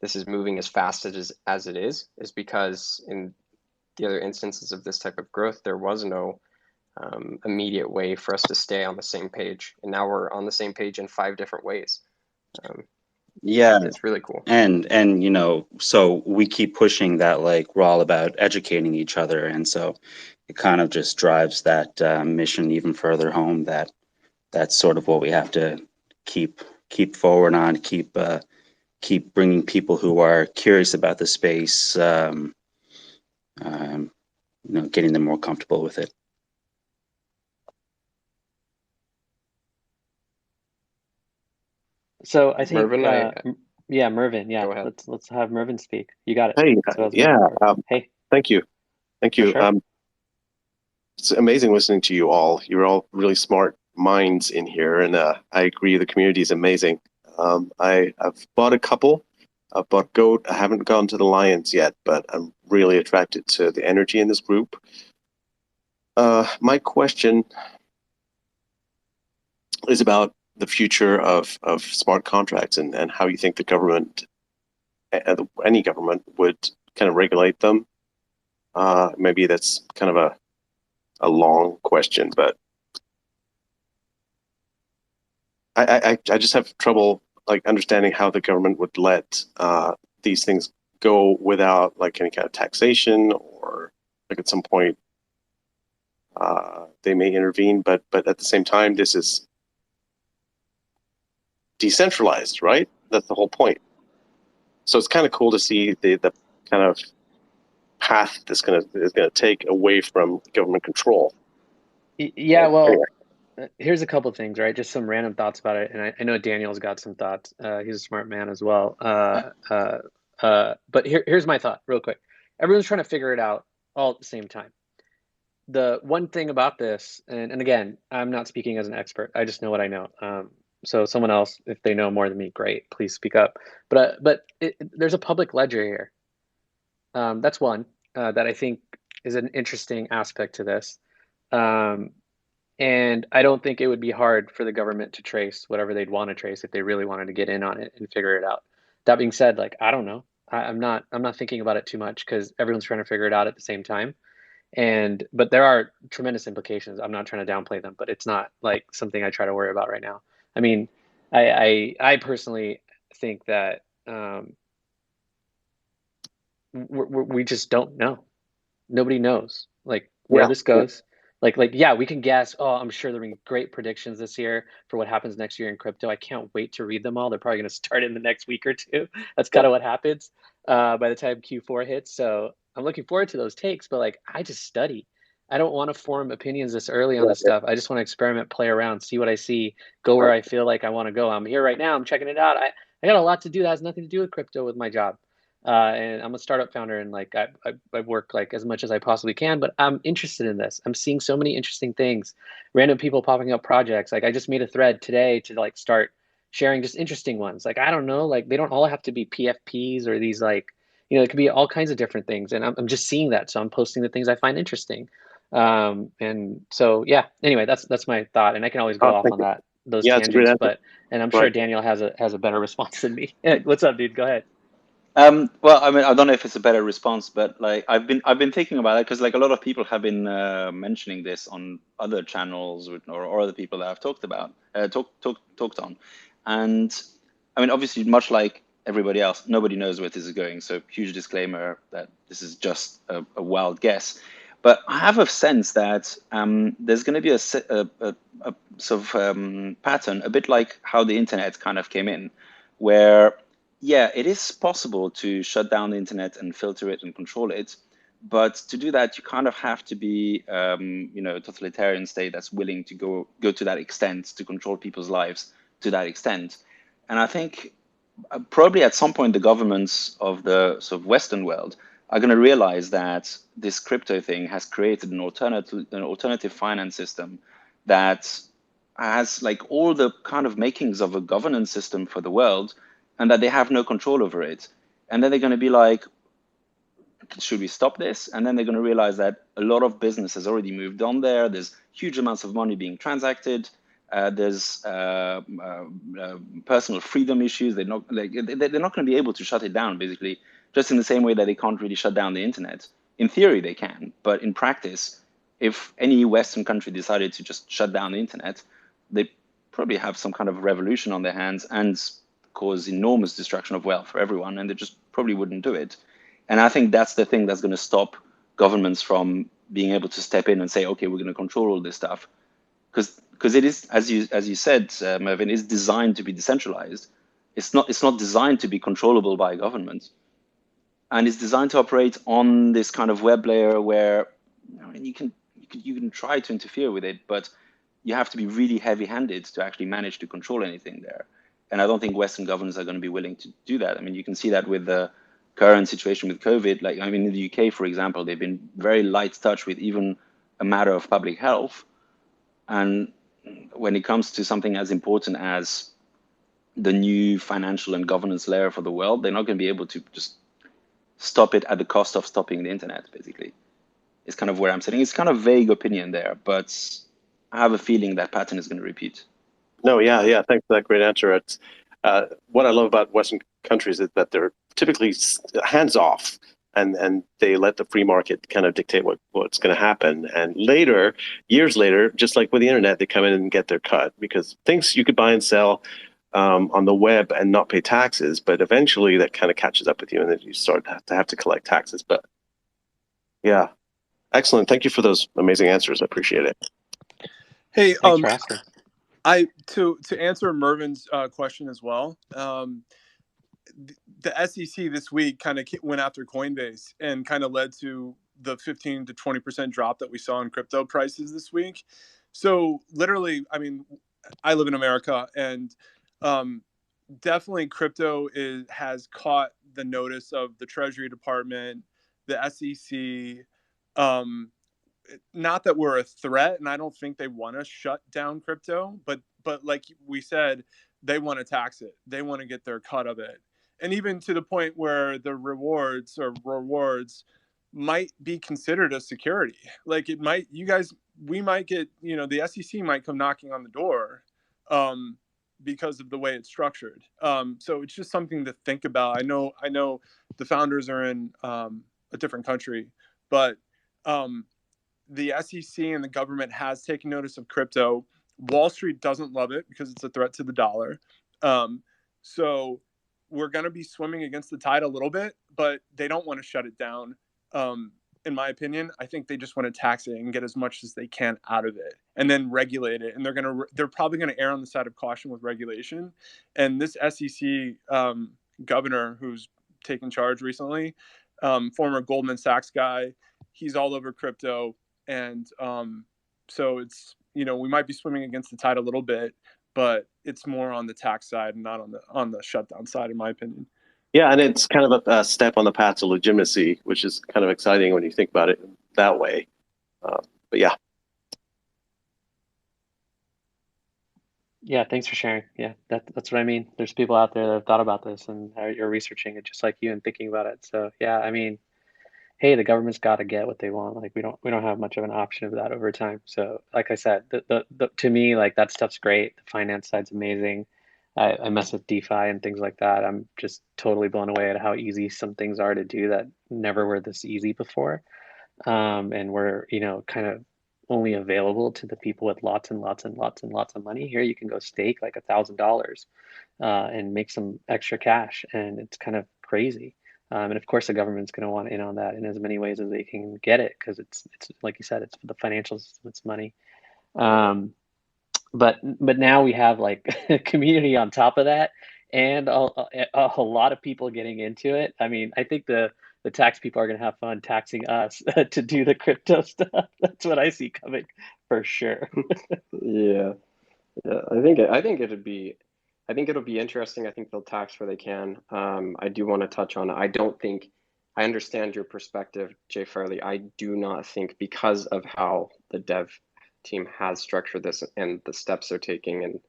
this is moving as fast as it is because in the other instances of this type of growth, there was no immediate way for us to stay on the same page. And now we're on the same page in 5 different ways. Yeah. It's really cool. And so we keep pushing that, like, we're all about educating each other, and so it kind of just drives that mission even further home, that that's sort of what we have to keep forward on, keep bringing people who are curious about the space, getting them more comfortable with it. So I think, Mervin, Mervin, yeah, go ahead. let's have Mervin speak. You got it. Hey, That's what I was yeah. waiting for. Hey, Thank you. for sure. It's amazing listening to you all. You're all really smart minds in here, and I agree. The community is amazing. I've bought a couple. I've bought goat. I haven't gone to the lions yet, but I'm really attracted to the energy in this group. My question is about the future of smart contracts, and how you think the government, any government, would kind of regulate them. Maybe that's kind of a long question, but I just have trouble like understanding how the government would let these things go without like any kind of taxation, or like at some point they may intervene, but at the same time this is decentralized, right? That's the whole point. So it's kind of cool to see the kind of path that's is gonna take away from government control. Yeah, well, Anyway. here's a couple things, right? Just some random thoughts about it, and I know Daniel's got some thoughts. He's a smart man as well. But here's my thought, real quick. Everyone's trying to figure it out all at the same time. The one thing about this, and again, I'm not speaking as an expert. I just know what I know. So someone else, if they know more than me, great, please speak up. But there's a public ledger here. That's one that I think is an interesting aspect to this. And I don't think it would be hard for the government to trace whatever they'd want to trace if they really wanted to get in on it and figure it out. That being said, like, I don't know. I'm not thinking about it too much because everyone's trying to figure it out at the same time. But there are tremendous implications. I'm not trying to downplay them, but it's not like something I try to worry about right now. I mean, I personally think that we just don't know. Nobody knows like where this goes. Like yeah, we can guess. Oh, I'm sure there'll be great predictions this year for what happens next year in crypto. I can't wait to read them all. They're probably going to start in the next week or two. That's kind of what happens by the time Q4 hits. So I'm looking forward to those takes. But like, I just study. I don't want to form opinions this early on this stuff. I just want to experiment, play around, see what I see, go where I feel like I want to go. I'm here right now. I'm checking it out. I got a lot to do that has nothing to do with crypto with my job. And I'm a startup founder, and like I work like as much as I possibly can, but I'm interested in this. I'm seeing so many interesting things, random people popping up projects. Like I just made a thread today to like start sharing just interesting ones. Like I don't know, like they don't all have to be PFPs or these like You know, it could be all kinds of different things, and I'm just seeing that, so I'm posting the things I find interesting. And so yeah. Anyway, that's my thought, and I can always go Oh, off thank on you. those Yeah, it's a great tangents, answer. and I'm sure Right. Daniel has a better response than me. What's up, dude? Go ahead. Well, I mean, I don't know if it's a better response, but like I've been thinking about it because like a lot of people have been mentioning this on other channels or other people that I've talked about, talked on, and I mean, obviously, much like everybody else, nobody knows where this is going. So huge disclaimer that this is just a wild guess. But I have a sense that there's going to be a sort of pattern, a bit like how the internet kind of came in, where yeah, it is possible to shut down the internet and filter it and control it. But to do that, you kind of have to be, a totalitarian state that's willing to go to that extent to control people's lives to that extent. And I think probably at some point the governments of the sort of Western world are going to realize that this crypto thing has created an alternative finance system that has like all the kind of makings of a governance system for the world, and that they have no control over it. And then they're going to be like, should we stop this? And then they're going to realize that a lot of business has already moved on there. There's huge amounts of money being transacted. There's personal freedom issues. They're not going to be able to shut it down, basically, just in the same way that they can't really shut down the internet. In theory, they can, but in practice, if any Western country decided to just shut down the internet, they probably have some kind of revolution on their hands and cause enormous destruction of wealth for everyone, and they just probably wouldn't do it. And I think that's the thing that's going to stop governments from being able to step in and say, okay, we're going to control all this stuff. Because it is, as you said, Mervyn, is designed to be decentralized. It's not designed to be controllable by a government. And it's designed to operate on this kind of web layer where you can try to interfere with it, but you have to be really heavy-handed to actually manage to control anything there. And I don't think Western governments are going to be willing to do that. I mean, you can see that with the current situation with COVID. Like, I mean, in the UK, for example, they've been very light touch with even a matter of public health. And when it comes to something as important as the new financial and governance layer for the world, they're not going to be able to just stop it at the cost of stopping the internet, basically. It's kind of where I'm sitting. It's kind of vague opinion there, but I have a feeling that pattern is going to repeat. No, yeah. Thanks for that great answer. It's what I love about Western countries is that they're typically hands off, and they let the free market kind of dictate what's going to happen. And later, years later, just like with the internet, they come in and get their cut because things you could buy and sell on the web and not pay taxes, but eventually that kind of catches up with you, and then you start to have to collect taxes. But yeah, excellent. Thank you for those amazing answers. I appreciate it. Hey, Thanks for asking. to answer Mervin's question as well. The SEC this week kind of went after Coinbase and kind of led to the 15 to 20% drop that we saw in crypto prices this week. So literally, I mean, I live in America, and definitely crypto has caught the notice of the Treasury Department, the SEC. Not that we're a threat, and I don't think they want to shut down crypto, but like we said, they want to tax it. They want to get their cut of it. And even to the point where the rewards might be considered a security. Like we might get, the SEC might come knocking on the door because of the way it's structured. So it's just something to think about. I know the founders are in a different country, but the SEC and the government has taken notice of crypto. Wall Street doesn't love it because it's a threat to the dollar. So we're going to be swimming against the tide a little bit, but they don't want to shut it down. In my opinion, I think they just want to tax it and get as much as they can out of it, and then regulate it. And they're probably going to err on the side of caution with regulation. And this SEC governor who's taken charge recently, former Goldman Sachs guy, he's all over crypto. And so it's, we might be swimming against the tide a little bit, but it's more on the tax side and not on the shutdown side, in my opinion. Yeah, and it's kind of a step on the path to legitimacy, which is kind of exciting when you think about it that way. But yeah. Yeah, thanks for sharing. Yeah, that's what I mean. There's people out there that have thought about this and you're researching it just like you and thinking about it. So yeah, I mean, hey, the government's got to get what they want. Like we don't have much of an option of that over time. So like I said, to me, like that stuff's great. The finance side's amazing. I mess with DeFi and things like that. I'm just totally blown away at how easy some things are to do that never were this easy before. And were, kind of only available to the people with lots and lots and lots and lots of money. Here you can go stake like $1,000 and make some extra cash, and it's kind of crazy. And of course, the government's going to want in on that in as many ways as they can get it, because it's like you said, it's for the financial system, it's money. Um, but now we have like a community on top of that, and a lot of people getting into it. I mean, I think the tax people are going to have fun taxing us to do the crypto stuff. That's what I see coming for sure. Yeah, yeah. I think it'll be interesting. I think they'll tax where they can. I do want to touch on. I don't think I understand your perspective, Jay Farley. I do not think, because of how the dev team has structured this and the steps they're taking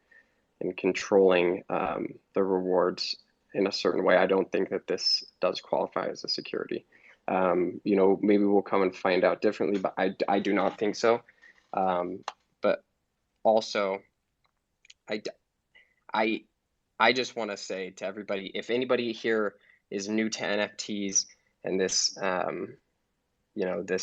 and controlling the rewards in a certain way, I don't think that this does qualify as a security. Maybe we'll come and find out differently, but I do not think so. But also, I, I, I just want to say to everybody, if anybody here is new to NFTs and this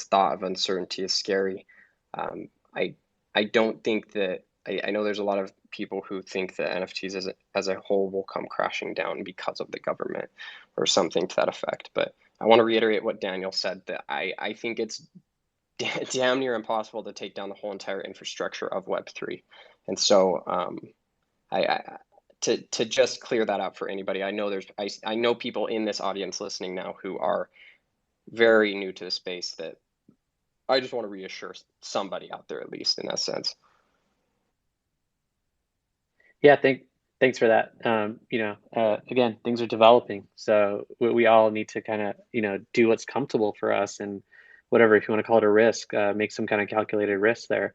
thought of uncertainty is scary, um, I, I don't think that, I know there's a lot of people who think that NFTs as a whole will come crashing down because of the government or something to that effect. But I want to reiterate what Daniel said, that I think it's damn near impossible to take down the whole entire infrastructure of Web3. And so I to just clear that up for anybody, I know people in this audience listening now who are very new to the space, that I just want to reassure somebody out there, at least in that sense. Yeah, thanks for that. Again, things are developing, so we all need to kind of, do what's comfortable for us, and whatever, if you want to call it a risk, make some kind of calculated risk there.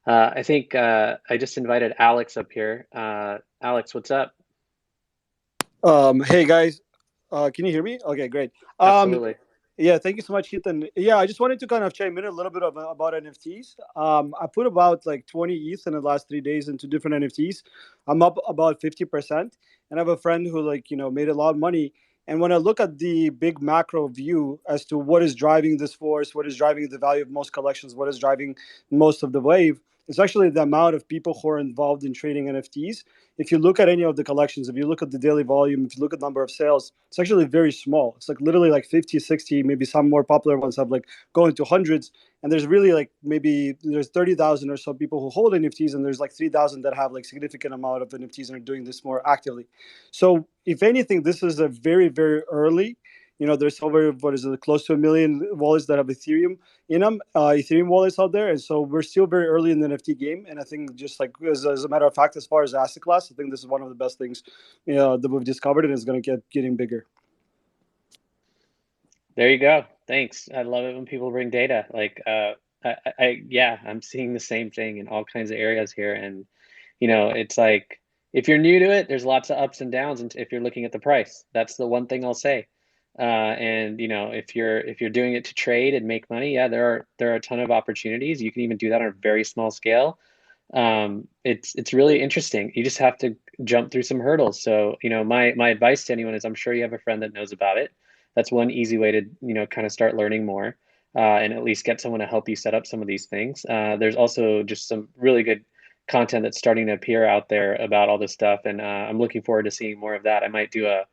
I think I just invited Alex up here. Alex, what's up? Hey guys, can you hear me? Okay, great. Absolutely. Yeah, thank you so much, Ethan. Yeah, I just wanted to kind of chime in a little bit about NFTs. I put about like 20 ETH in the last 3 days into different NFTs. I'm up about 50%, and I have a friend who made a lot of money. And when I look at the big macro view as to what is driving this force, what is driving the value of most collections, what is driving most of the wave, it's actually the amount of people who are involved in trading NFTs. If you look at any of the collections, if you look at the daily volume, if you look at the number of sales, it's actually very small. It's like literally like 50, 60, maybe some more popular ones have like going to hundreds. And there's really like maybe there's 30,000 or so people who hold NFTs, and there's like 3,000 that have like significant amount of NFTs and are doing this more actively. So if anything, this is a very, very early. There's over, what is it, close to 1 million wallets that have Ethereum in them, Ethereum wallets out there. And so we're still very early in the NFT game. And I think, just like as a matter of fact, as far as asset class, I think this is one of the best things that we've discovered, and it's going to getting bigger. There you go. Thanks. I love it when people bring data. Like, yeah, I'm seeing the same thing in all kinds of areas here. And, it's like, if you're new to it, there's lots of ups and downs. And if you're looking at the price, that's the one thing I'll say. And if you're doing it to trade and make money, yeah, there are a ton of opportunities. You can even do that on a very small scale. It's really interesting. You just have to jump through some hurdles. So, my advice to anyone is, I'm sure you have a friend that knows about it. That's one easy way to, kind of start learning more, and at least get someone to help you set up some of these things. There's also just some really good content that's starting to appear out there about all this stuff. And I'm looking forward to seeing more of that. I might do a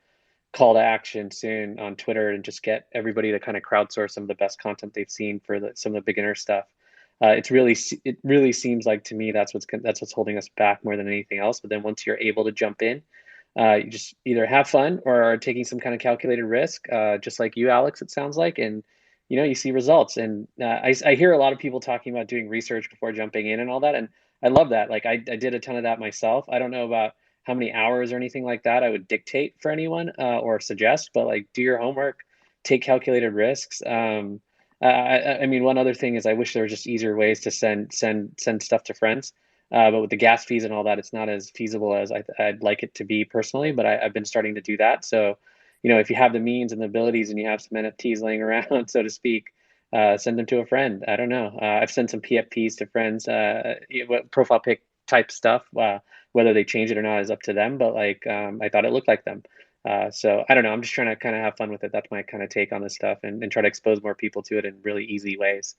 call to action soon on Twitter and just get everybody to kind of crowdsource some of the best content they've seen for some of the beginner stuff. It really seems like, to me, that's what's holding us back more than anything else. But then once you're able to jump in, you just either have fun or are taking some kind of calculated risk, just like you, Alex, it sounds like, and you see results. And I hear a lot of people talking about doing research before jumping in and all that, and I love that. Like I did a ton of that myself. I don't know about how many hours or anything like that I would dictate for anyone, or suggest, but like, do your homework, take calculated risks. I mean, one other thing is, I wish there were just easier ways to send stuff to friends. But with the gas fees and all that, it's not as feasible as I'd like it to be personally. But I've been starting to do that. So, if you have the means and the abilities and you have some NFTs laying around, so to speak, send them to a friend. I don't know. I've sent some PFPs to friends, profile pic type stuff. Whether they change it or not is up to them. But like, I thought it looked like them. So I don't know. I'm just trying to kind of have fun with it. That's my kind of take on this stuff, and try to expose more people to it in really easy ways.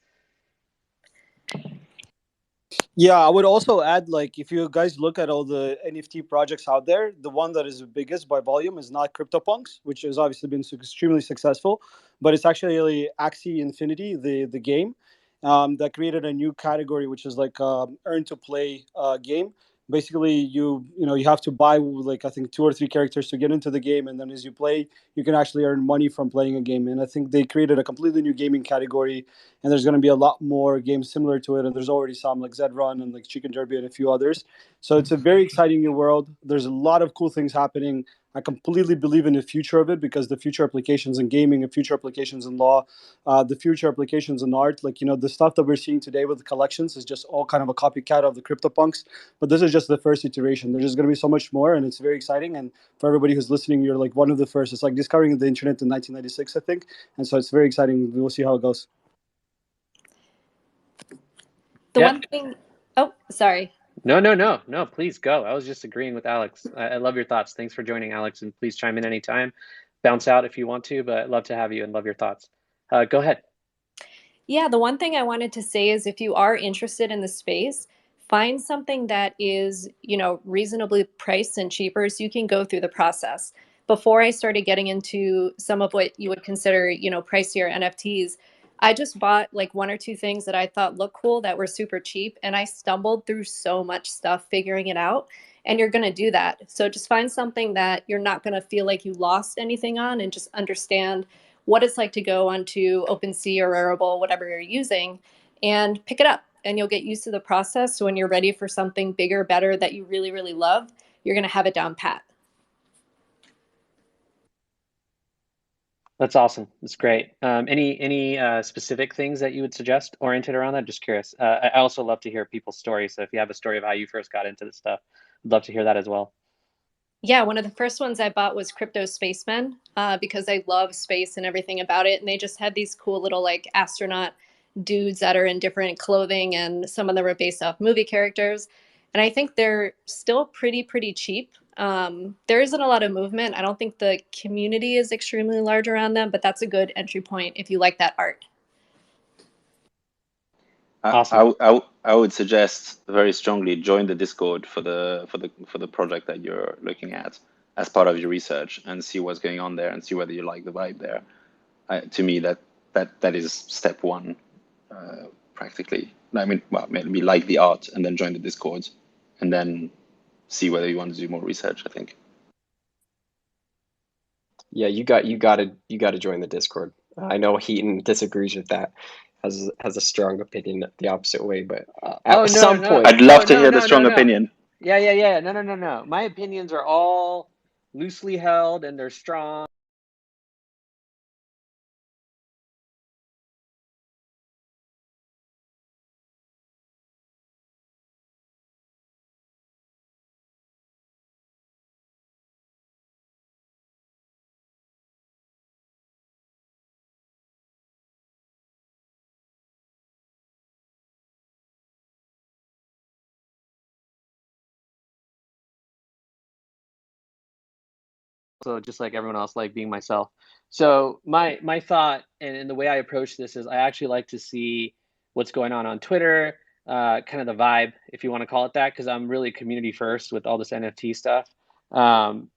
Yeah, I would also add, like, if you guys look at all the NFT projects out there, the one that is the biggest by volume is not CryptoPunks, which has obviously been extremely successful, but it's actually Axie Infinity, the game, that created a new category, which is like earn to play game. Basically, you have to buy, like, I think 2 or 3 characters to get into the game, and then as you play, you can actually earn money from playing a game. And I think they created a completely new gaming category, and there's going to be a lot more games similar to it. And there's already some like Zed Run and like Chicken Derby and a few others. So it's a very exciting new world. There's a lot of cool things happening. I completely believe in the future of it, because the future applications in gaming, and future applications in law, the future applications in art, like, the stuff that we're seeing today with the collections is just all kind of a copycat of the CryptoPunks. But this is just the first iteration. There's just going to be so much more, and it's very exciting. And for everybody who's listening, you're like one of the first. It's like discovering the internet in 1996, I think. And so it's very exciting. We'll see how it goes. The Yeah. one thing, oh, sorry. No, please go. I was just agreeing with Alex. I love your thoughts. Thanks for joining, Alex, and please chime in anytime. Bounce out if you want to, but I'd love to have you and love your thoughts. Go ahead. Yeah, the one thing I wanted to say is, if you are interested in the space, find something that is, reasonably priced and cheaper so you can go through the process. Before I started getting into some of what you would consider, pricier NFTs, I just bought like 1 or 2 things that I thought looked cool that were super cheap, and I stumbled through so much stuff figuring it out. And you're going to do that. So just find something that you're not going to feel like you lost anything on, and just understand what it's like to go onto OpenSea or Rarible, whatever you're using, and pick it up. And you'll get used to the process. So when you're ready for something bigger, better that you really, really love, you're going to have it down pat. That's awesome. That's great. Any specific things that you would suggest oriented around that? Just curious. I also love to hear people's stories. So if you have a story of how you first got into this stuff, I'd love to hear that as well. Yeah, one of the first ones I bought was Crypto Spacemen, because I love space and everything about it. And they just had these cool little like astronaut dudes that are in different clothing, and some of them are based off movie characters. And I think they're still pretty cheap. There isn't a lot of movement. I don't think the community is extremely large around them, but that's a good entry point if you like that art. Awesome. I would suggest very strongly join the Discord for the project that you're looking at as part of your research, and see what's going on there, and see whether you like the vibe there. To me, that is step one, practically. I mean, well, maybe like the art and then join the Discord, and then see whether you want to do more research, I think. Yeah, you got to join the Discord. I know Heaton disagrees with that, has a strong opinion the opposite way, but at some point, I'd love to hear the strong opinion. Yeah. No. My opinions are all loosely held, and they're strong. So just like everyone else, like being myself. So my thought, and the way I approach this is, I actually like to see what's going on Twitter, kind of the vibe, if you want to call it that, because I'm really community first with all this NFT stuff. And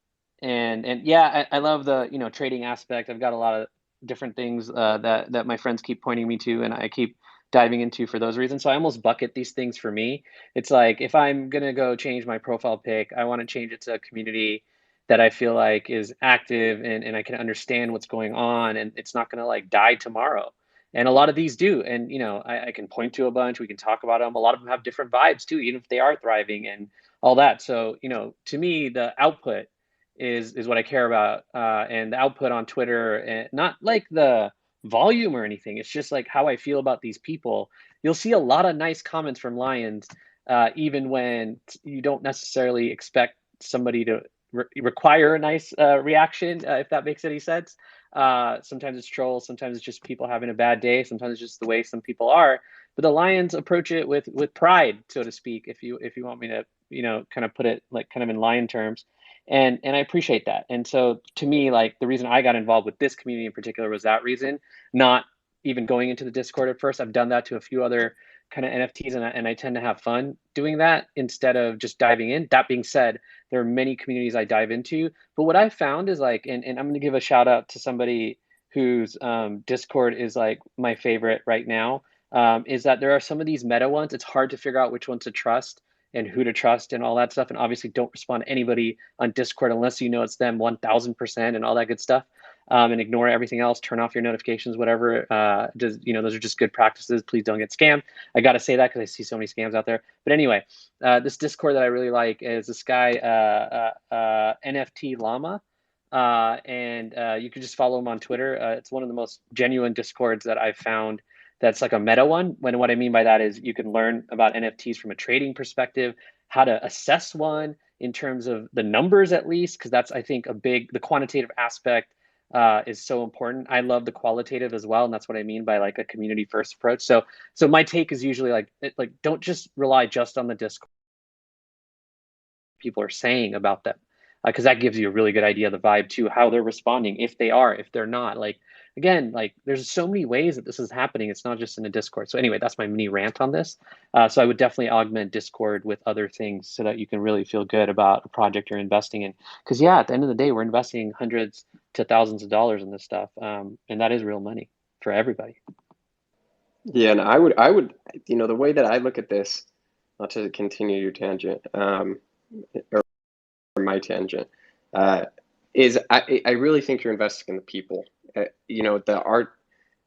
yeah, I love the trading aspect. I've got a lot of different things that my friends keep pointing me to, and I keep diving into for those reasons. So I almost bucket these things for me. It's like, if I'm gonna go change my profile pic, I want to change it to a community that I feel like is active, and I can understand what's going on, and it's not going to like die tomorrow. And a lot of these do. And, I can point to a bunch, we can talk about them. A lot of them have different vibes too, even if they are thriving and all that. So, to me, the output is what I care about. And the output on Twitter, and not like the volume or anything. It's just like how I feel about these people. You'll see a lot of nice comments from Lions, even when you don't necessarily expect somebody to require a nice reaction, if that makes any sense. Sometimes it's trolls, sometimes it's just people having a bad day, sometimes it's just the way some people are. But the Lions approach it with pride, so to speak, if you want me to, kind of put it like kind of in lion terms. And I appreciate that. And so to me, like, the reason I got involved with this community in particular was that reason, not even going into the Discord at first. I've done that to a few other kind of NFTs, and I tend to have fun doing that instead of just diving in. That being said, there are many communities I dive into, but what I found is like, and I'm going to give a shout out to somebody whose Discord is like my favorite right now, is that there are some of these meta ones. It's hard to figure out which ones to trust and who to trust and all that stuff. And obviously don't respond to anybody on Discord unless you know it's them 1000% and all that good stuff. And ignore everything else, turn off your notifications, whatever. Those are just good practices. Please don't get scammed. I got to say that because I see so many scams out there. But anyway, this Discord that I really like is this guy, NFT Llama. And you can just follow him on Twitter. It's one of the most genuine Discords that I've found that's like a meta one. When what I mean by that is you can learn about NFTs from a trading perspective, how to assess one in terms of the numbers at least, because that's, I think, the quantitative aspect is so important. I love the qualitative as well, and that's what I mean by like a community first approach. So my take is usually like don't just rely just on the Discord people are saying about them, because that gives you a really good idea of the vibe too, how they're responding, if they're not. Like, again, like, there's so many ways that this is happening. It's not just in a Discord. So anyway, that's my mini rant on this. So I would definitely augment Discord with other things so that you can really feel good about a project you're investing in. Because yeah, at the end of the day, we're investing hundreds to thousands of dollars in this stuff, and that is real money for everybody. Yeah, and I would, the way that I look at this, not to continue your tangent, or my tangent, is I really think you're investing in the people. The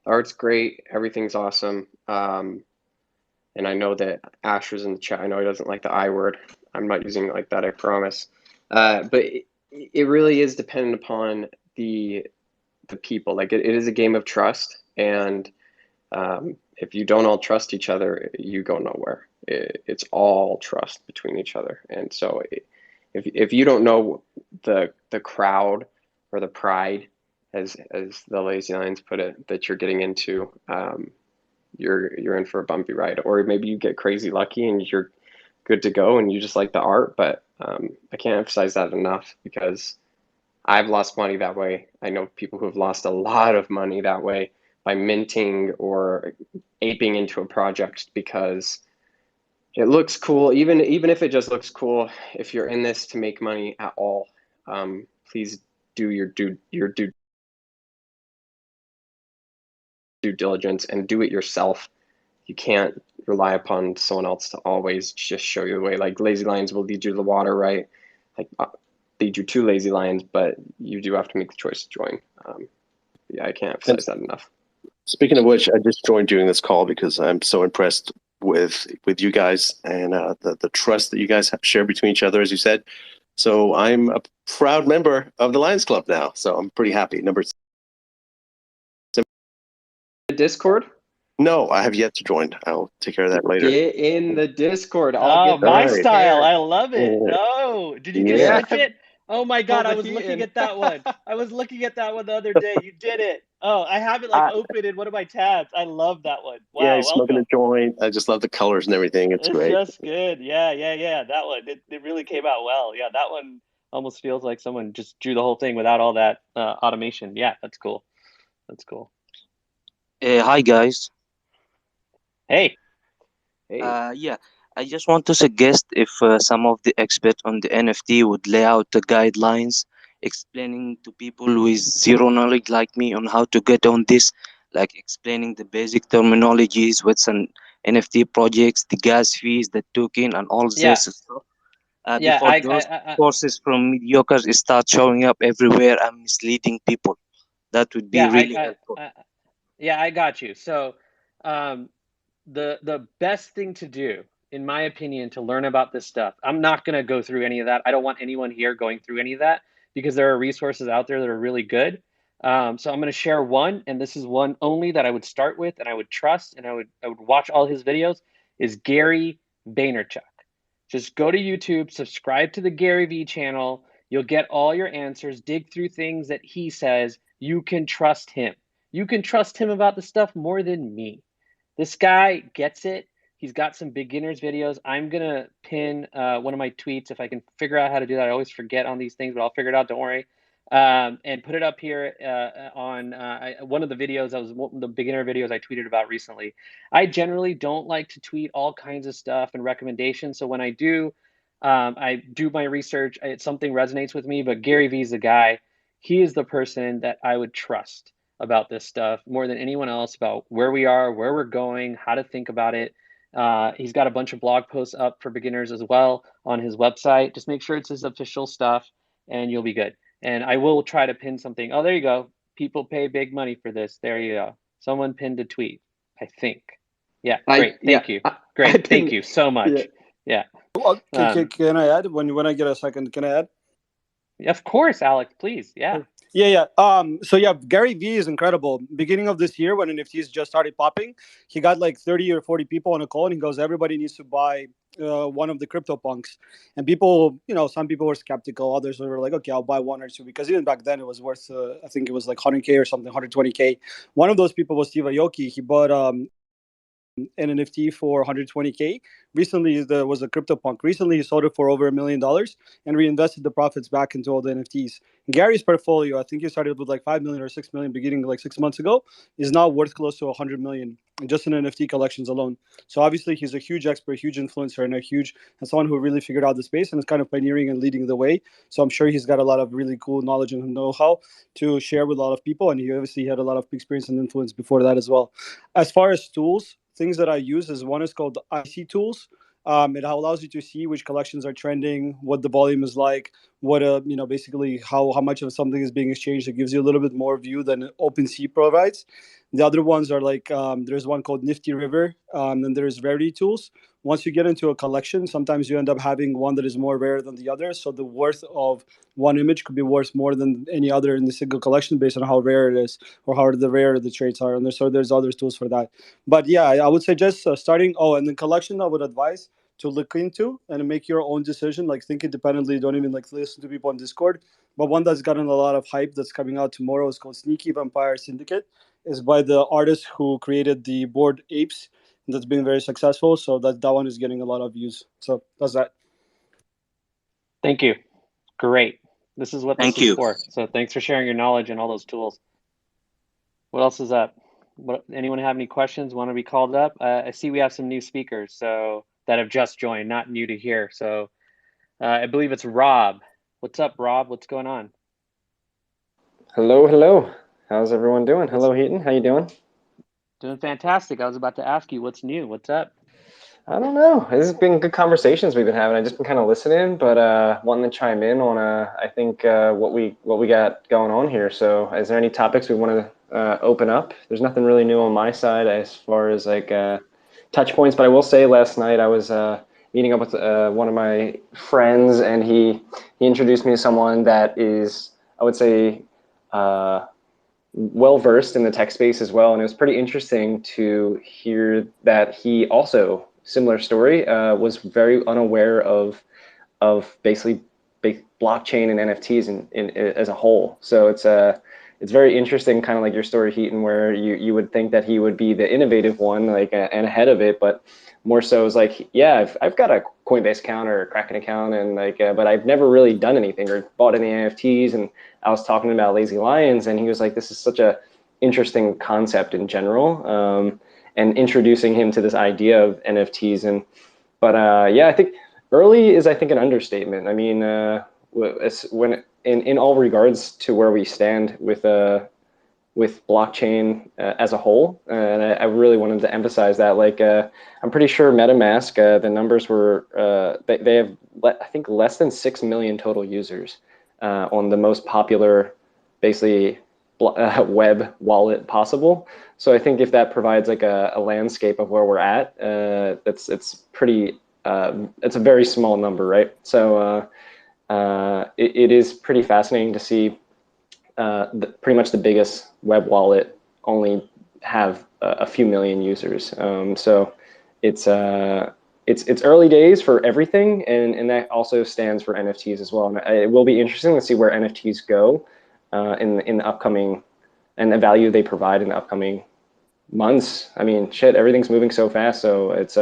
art's great, everything's awesome, and I know that Ashur's in the chat. I know he doesn't like the I word. I'm not using it like that, I promise. But it really is dependent upon the people. Like, it is a game of trust, and if you don't all trust each other, you go nowhere. It's all trust between each other, and so if you don't know the crowd or the pride, as the Lazy Lions put it, that you're getting into, you're in for a bumpy ride. Or maybe you get crazy lucky and you're good to go and you just like the art. But I can't emphasize that enough, because I've lost money that way. I know people who have lost a lot of money that way by minting or aping into a project because it looks cool. Even if it just looks cool, if you're in this to make money at all, please do your due diligence and do it yourself. You can't rely upon someone else to always just show you the way. Like, Lazy Lions will lead you to the water, right? Like, lead you to Lazy Lions, but you do have to make the choice to join. Yeah, I can't emphasize that enough. Speaking of which, I just joined during this call because I'm so impressed with you guys and the trust that you guys share between each other, as you said. So I'm a proud member of the Lions Club now. So I'm pretty happy. Discord? No, I have yet to join. I'll take care of that later. Get in the Discord. Oh, my right. style. I love it. Yeah. Oh, did you get Yeah. a snippet? Oh my God, I the was heat looking in. at that one. I was looking at that one the other day. You did it. Oh, I have it like open in one of my tabs. I love that one. Wow, Yeah, he's smoking welcome. a joint. I just love the colors and everything. It's great. Just good. Yeah. That one, it really came out well. Yeah, that one almost feels like someone just drew the whole thing without all that automation. Yeah, that's cool. That's cool. Hi guys. Hey. Yeah, I just want to suggest if some of the experts on the NFT would lay out the guidelines explaining to people with zero knowledge like me on how to get on this, like explaining the basic terminologies with some NFT projects, the gas fees, the token, and all Yeah. this stuff. Yeah, Before those courses from mediocres start showing up everywhere and misleading people. That would be really helpful. I got you. So the best thing to do, in my opinion, to learn about this stuff, I'm not going to go through any of that. I don't want anyone here going through any of that, because there are resources out there that are really good. So I'm going to share one, and this is one only that I would start with and I would trust, and I would watch all his videos, is Gary Vaynerchuk. Just go to YouTube, subscribe to the Gary Vee channel. You'll get all your answers. Dig through things that he says. You can trust him. You can trust him about the stuff more than me. This guy gets it. He's got some beginners videos. I'm going to pin one of my tweets if I can figure out how to do that. I always forget on these things, but I'll figure it out. Don't worry. And put it up here on one of the videos. That was one of the beginner videos I tweeted about recently. I generally don't like to tweet all kinds of stuff and recommendations. So when I do my research. Something resonates with me, but Gary Vee's the guy. He is the person that I would trust about this stuff more than anyone else, about where we are, where we're going, how to think about it. He's got a bunch of blog posts up for beginners as well on his website. Just make sure it's his official stuff and you'll be good. And I will try to pin something. Oh, there you go. People pay big money for this. There you go. Someone pinned a tweet, I think. Yeah, great. Thank you. Great. Thank you so much. Yeah. Can I add when I get a second? Can I add? Of course, Alex. Please. Yeah. Yeah. So yeah, Gary Vee is incredible. Beginning of this year, when NFTs just started popping, he got like 30 or 40 people on a call, and he goes, "Everybody needs to buy one of the CryptoPunks." And people, some people were skeptical. Others were like, "Okay, I'll buy one or two," because even back then it was worth, I think it was like 100K or something, 120K. One of those people was Steve Aoki. He bought an NFT for 120K. Recently, there was a CryptoPunk. Recently, he sold it for over $1 million and reinvested the profits back into all the NFTs. Gary's portfolio, I think he started with like 5 million or 6 million beginning like 6 months ago, is now worth close to 100 million just in NFT collections alone. So obviously, he's a huge expert, huge influencer, and someone who really figured out the space and is kind of pioneering and leading the way. So I'm sure he's got a lot of really cool knowledge and know-how to share with a lot of people. And he obviously had a lot of experience and influence before that as well. As far as tools, things that I use is one is called IC Tools. It allows you to see which collections are trending, what the volume is like, what basically how much of something is being exchanged. It gives you a little bit more view than OpenSea provides. The other ones are like there's one called Nifty River, and there's Rarity Tools. Once you get into a collection, sometimes you end up having one that is more rare than the other. So the worth of one image could be worth more than any other in the single collection based on how rare it is or how the rare the traits are. And there's other tools for that. But yeah, I would say just starting. Oh, and the collection I would advise to look into and make your own decision. Like think independently. Don't even like listen to people on Discord. But one that's gotten a lot of hype that's coming out tomorrow is called Sneaky Vampire Syndicate. Is by the artist who created the Bored Apes. That's been very successful. So that one is getting a lot of views. So that's that. Thank you. Great. This is what this is for. So thanks for sharing your knowledge and all those tools. What else is up? Anyone have any questions? Want to be called up? I see we have some new speakers so that have just joined, not new to here. So I believe it's Rob. What's up, Rob? What's going on? Hello. How's everyone doing? Hello, Heaton. How you doing? Doing fantastic. I was about to ask you, what's new? What's up? I don't know. This has been good conversations we've been having. I've just been kind of listening, but wanting to chime in on I think what we got going on here. So, is there any topics we want to open up? There's nothing really new on my side as far as like touch points, but I will say last night I was meeting up with one of my friends, and he introduced me to someone that is, I would say, well versed in the tech space as well, and it was pretty interesting to hear that he also, similar story, was very unaware of basically blockchain and NFTs in as a whole. So it's very interesting, kind of like your story, Heaton, where you would think that he would be the innovative one, like and ahead of it, but more so is like, yeah, I've got a Coinbase account or a Kraken account, and like, but I've never really done anything or bought any NFTs. And I was talking about Lazy Lions, and he was like, this is such a interesting concept in general, and introducing him to this idea of NFTs. But yeah, I think early is, I think, an understatement. I mean, when in all regards to where we stand with blockchain as a whole, and I really wanted to emphasize that. Like, I'm pretty sure MetaMask, the numbers were they have, I think, less than 6 million total users on the most popular, basically, web wallet possible. So I think if that provides like a landscape of where we're at, it's pretty. It's a very small number, right? So it is pretty fascinating to see pretty much the biggest web wallet only have a few million users. So it's it's early days for everything, and that also stands for NFTs as well. And it will be interesting to see where NFTs go in the upcoming, and the value they provide in the upcoming months. I mean, shit, everything's moving so fast, so it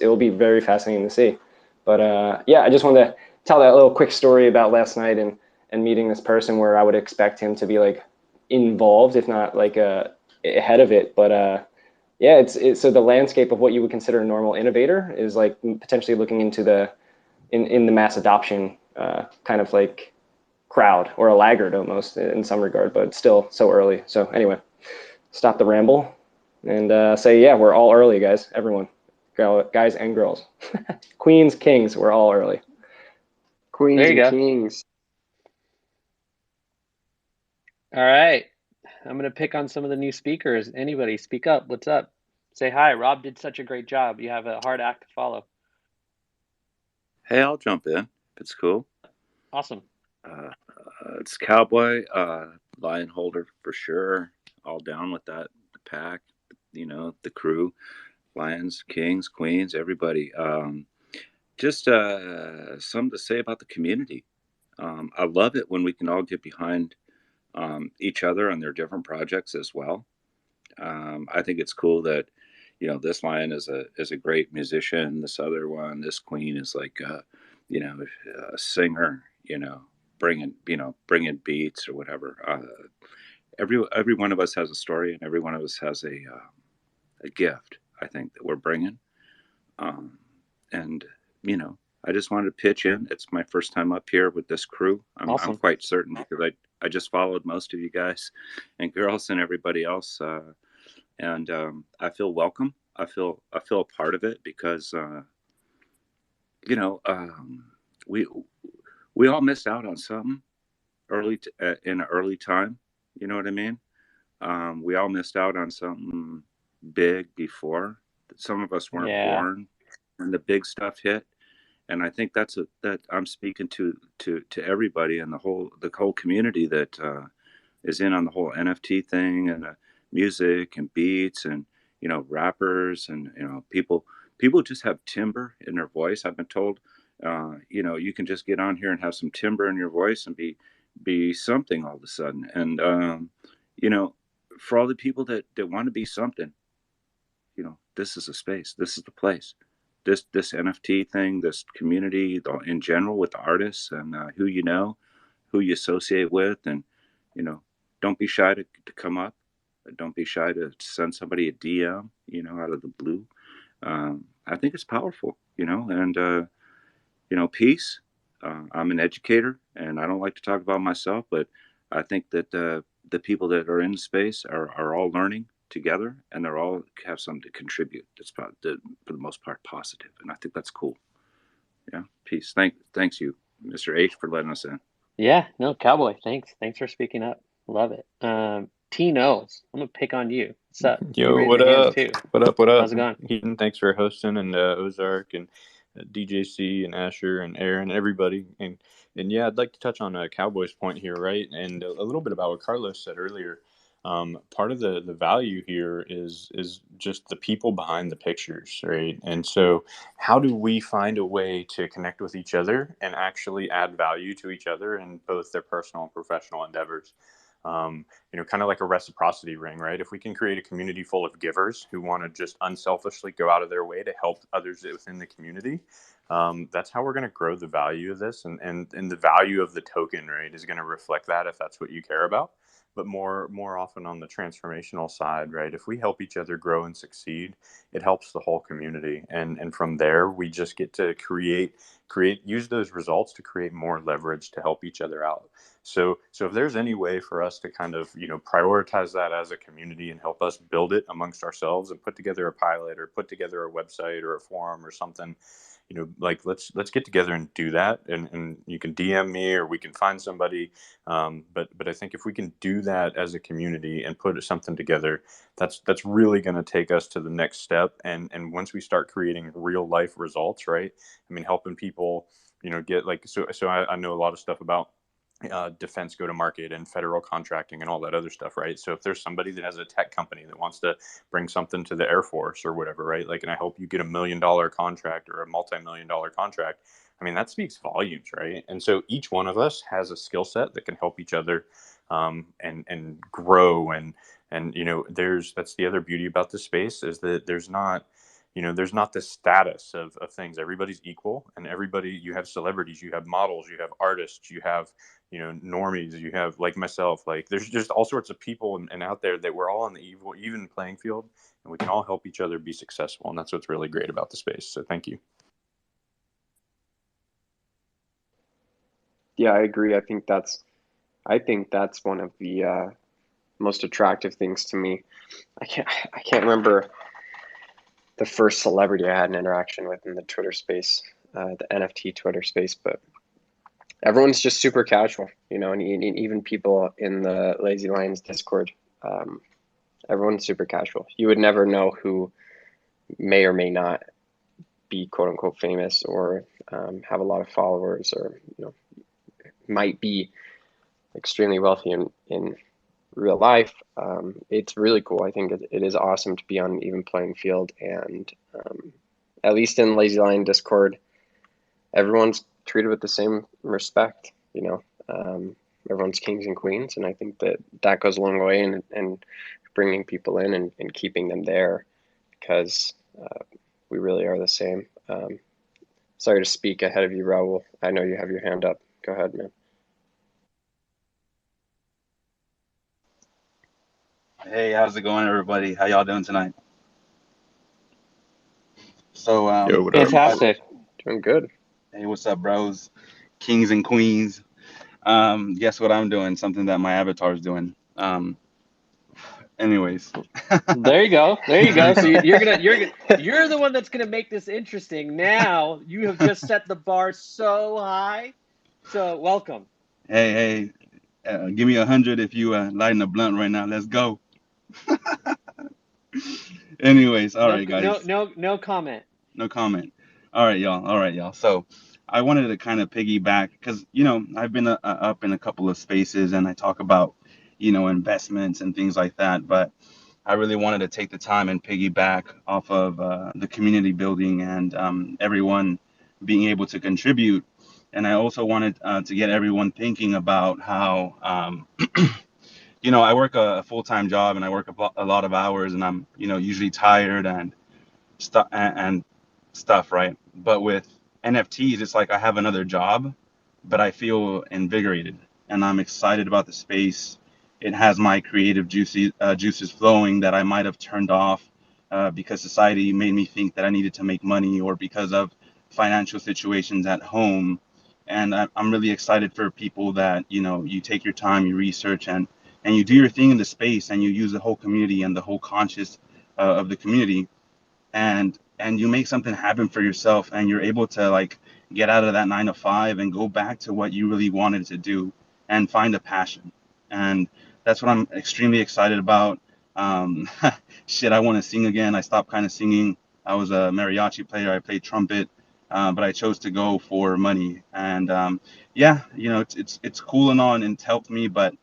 will be very fascinating to see. But yeah, I just wanted to tell that little quick story about last night and meeting this person where I would expect him to be like involved, if not like ahead of it. But yeah, it's so the landscape of what you would consider a normal innovator is like potentially looking into in the mass adoption kind of like crowd, or a laggard almost in some regard, but still so early. So anyway, stop the ramble and say, yeah, we're all early, guys. Everyone, guys and girls, queens, kings, we're all early. Queens There you and go. kings. All right. I'm going to pick on some of the new speakers. Anybody speak up. What's up? Say hi. Rob did such a great job. You have a hard act to follow. Hey, I'll jump in if it's cool. Awesome. It's Cowboy, lion holder for sure. All down with that. The pack, the crew, lions, kings, queens, everybody. Just something to say about the community. I love it when we can all get behind each other on their different projects as well. I think it's cool that this lion is a great musician. This other one, this queen is like a singer. Bringing beats or whatever. Every one of us has a story, and every one of us has a gift. I think that we're bringing, and I just wanted to pitch in. It's my first time up here with this crew. I'm quite certain because I just followed most of you guys and girls and everybody else, and I feel welcome. I feel a part of it because we all missed out on something in an early time. You know what I mean? We all missed out on something big before. Some of us weren't born when the big stuff hit, and I think that I'm speaking to everybody and the whole community that is in on the whole NFT thing and music and beats and rappers and people just have timbre in their voice. I've been told you can just get on here and have some timbre in your voice and be something all of a sudden. And for all the people that want to be something, this is a space, this is the place. This NFT thing, this community in general with the artists and who who you associate with, and don't be shy to come up. Don't be shy to send somebody a DM, out of the blue. I think it's powerful, and peace. I'm an educator, and I don't like to talk about myself, but I think that the people that are in space are all learning together, and they're all have something to contribute. That's for the most part positive, and I think that's cool. Yeah, peace. Thanks you, Mr. H, for letting us in. Yeah, no, Cowboy. Thanks for speaking up. Love it. T knows. I'm gonna pick on you. What's up? Yo, what up? What up? How's it going? Heaton, thanks for hosting, and Ozark and DJC and Asher and Aaron, everybody. And yeah, I'd like to touch on Cowboy's point here, right? And a little bit about what Carlos said earlier. Part of the value here is just the people behind the pictures, right? And so how do we find a way to connect with each other and actually add value to each other in both their personal and professional endeavors? Kind of like a reciprocity ring, right? If we can create a community full of givers who want to just unselfishly go out of their way to help others within the community, that's how we're going to grow the value of this, and the value of the token, right, is going to reflect that if that's what you care about. But more often on the transformational side, right? If we help each other grow and succeed, it helps the whole community, and from there we just get to use those results to create more leverage to help each other out. So if there's any way for us to kind of prioritize that as a community and help us build it amongst ourselves and put together a pilot or put together a website or a forum or something, like let's get together and do that, and you can DM me or we can find somebody, but I think if we can do that as a community and put something together, that's really going to take us to the next step. And once we start creating real life results, right, I mean, helping people get like, so I know a lot of stuff about defense go-to-market and federal contracting and all that other stuff, right? So if there's somebody that has a tech company that wants to bring something to the Air Force or whatever, right? Like, and I hope you get $1 million contract or a multi-million-dollar contract. I mean, that speaks volumes, right? And so each one of us has a skill set that can help each other and grow. And that's the other beauty about this space, is that there's not this status of things. Everybody's equal, and you have celebrities, you have models, you have artists, you have normies, you have like myself, like there's just all sorts of people and out there that we're all on the even playing field, and we can all help each other be successful. And that's what's really great about the space. So thank you. Yeah, I agree. I think that's one of the most attractive things to me. I can't remember the first celebrity I had an interaction with in the Twitter space, the NFT Twitter space, but everyone's just super casual, and even people in the Lazy Lions Discord, everyone's super casual. You would never know who may or may not be quote unquote famous or have a lot of followers, or might be extremely wealthy in real life. It's really cool. I think it is awesome to be on an even playing field, and at least in Lazy Lion Discord, everyone's treated with the same respect. Everyone's kings and queens, and I think that goes a long way in bringing people in and keeping them there, because we really are the same. Sorry to speak ahead of you, Raul. I know you have your hand up. Go ahead, man. Hey, how's it going, everybody? How y'all doing tonight? So, fantastic. Doing good. Hey, what's up, bros? Kings and queens. Guess what I'm doing? Something that my avatar is doing. Anyways. There you go. So you're the one that's gonna make this interesting. Now you have just set the bar so high. So welcome. Hey, give me 100 if you lighting a blunt right now. Let's go. Anyways, all right, guys. No comment. No comment. All right, y'all. So I wanted to kind of piggyback, because I've been up in a couple of spaces and I talk about investments and things like that, but I really wanted to take the time and piggyback off of the community building and everyone being able to contribute. And I also wanted to get everyone thinking about how I work a full-time job and I work a lot of hours, and I'm usually tired and stuff, right? But with NFTs, it's like I have another job, but I feel invigorated and I'm excited about the space. It has my creative juices flowing that I might have turned off because society made me think that I needed to make money, or because of financial situations at home. And I'm really excited for people that you take your time, you research, and you do your thing in the space, and you use the whole community and the whole conscious of the community, and you make something happen for yourself, and you're able to like get out of that 9 to 5 and go back to what you really wanted to do and find a passion. And that's what I'm extremely excited about. Shit, I want to sing again. I stopped kind of singing. I was a mariachi player. I played trumpet, but I chose to go for money. And yeah, it's cool and all, and it's helped me. But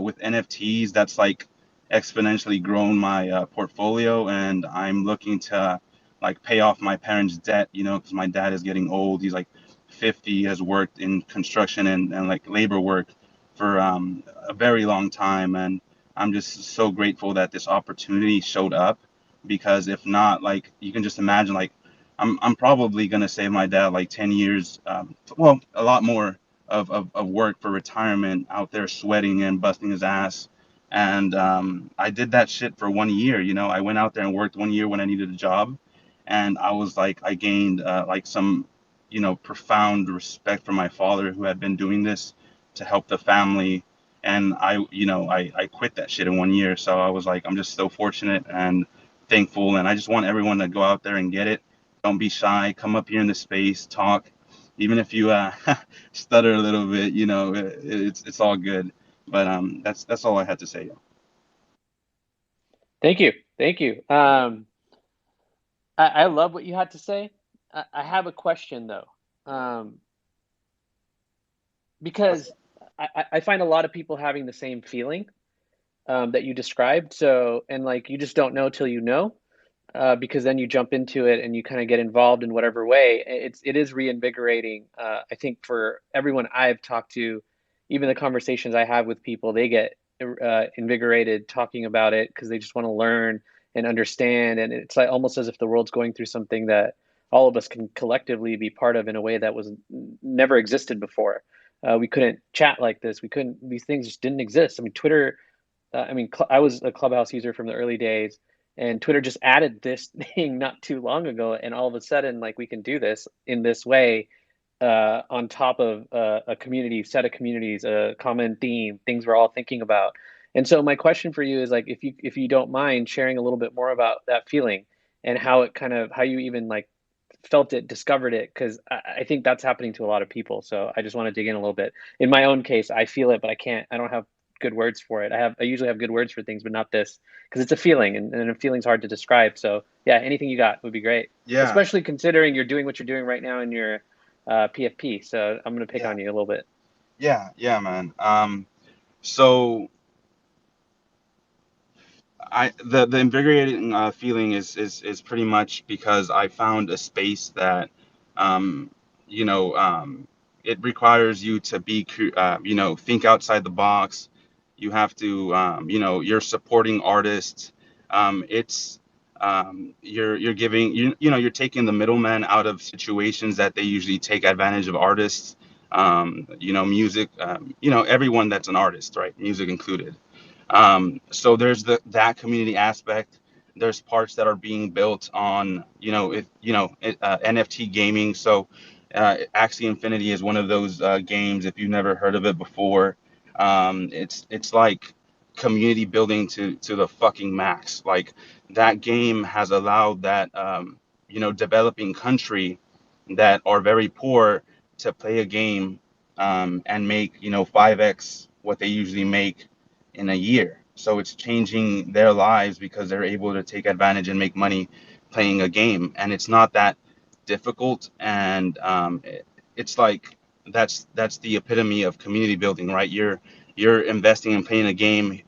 with NFTs, that's like exponentially grown my portfolio, and I'm looking to like pay off my parents' debt, because my dad is getting old. He's like 50, has worked in construction and like labor work for a very long time, and I'm just so grateful that this opportunity showed up, because if not, like, you can just imagine, like, I'm probably gonna save my dad like 10 years, well, a lot more of work for retirement, out there sweating and busting his ass. And I did that shit for 1 year. I went out there and worked 1 year when I needed a job, and I was like, I gained like some profound respect for my father, who had been doing this to help the family. And I quit that shit in 1 year. So I was like, I'm just so fortunate and thankful, and I just want everyone to go out there and get it. Don't be shy. Come up here in the space, talk. Even if you stutter a little bit, it's all good. But that's all I had to say. Thank you. I love what you had to say. I have a question though, because I find a lot of people having the same feeling that you described. So, and like you just don't know till you know, because then you jump into it and you kind of get involved in whatever way. It is reinvigorating. I think for everyone I've talked to, even the conversations I have with people, they get invigorated talking about it because they just want to learn and understand. And it's like almost as if the world's going through something that all of us can collectively be part of in a way that was never existed before. We couldn't chat like this. We couldn't. These things just didn't exist. I mean, Twitter. I was a Clubhouse user from the early days, and Twitter just added this thing not too long ago, and all of a sudden, like we can do this in this way on top of a community, set of communities, a common theme, things we're all thinking about. And so my question for you is like, if you don't mind sharing a little bit more about that feeling and how it kind of how you even like felt it, discovered it, because I think that's happening to a lot of people. So I just want to dig in a little bit. In my own case, I feel it, but I don't have good words for it. I usually have good words for things, but not this, because it's a feeling, and a feeling's hard to describe. So yeah, anything you got would be great. Yeah. Especially considering you're doing what you're doing right now in your PFP. So I'm gonna pick on you a little bit. Yeah, man. So the invigorating feeling is pretty much because I found a space that, um, you know, it requires you to be, think outside the box. You have to, you're supporting artists. It's you're giving you're taking the middleman out of situations that they usually take advantage of artists. Music. Everyone that's an artist, right? Music included. So there's that community aspect. There's parts that are being built on, NFT gaming. So Axie Infinity is one of those games. If you've never heard of it before, it's like community building to the fucking max. Like that game has allowed that developing country that are very poor to play a game and make 5x what they usually make in a year. So it's changing their lives because they're able to take advantage and make money playing a game, and it's not that difficult. And it's like that's the epitome of community building, right? You're investing in playing a game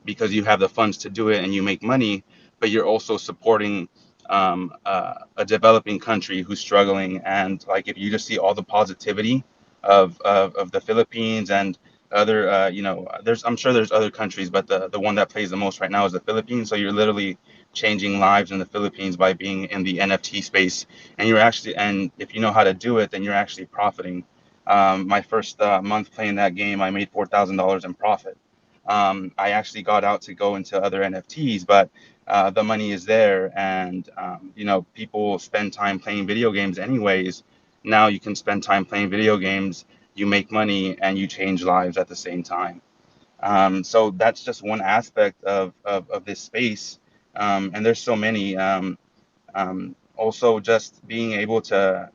because you have the funds to do it and you make money, but you're also supporting a developing country who's struggling. And like if you just see all the positivity of the Philippines and other I'm sure there's other countries, but the one that plays the most right now is the Philippines. So you're literally changing lives in the Philippines by being in the NFT space, and if you know how to do it, then you're actually profiting. My first month playing that game, I made $4,000 in profit. I actually got out to go into other NFTs, but the money is there, and people spend time playing video games anyways. Now you can spend time playing video games, you make money, and you change lives at the same time. So that's just one aspect of this space, and there's so many. Also, just being able to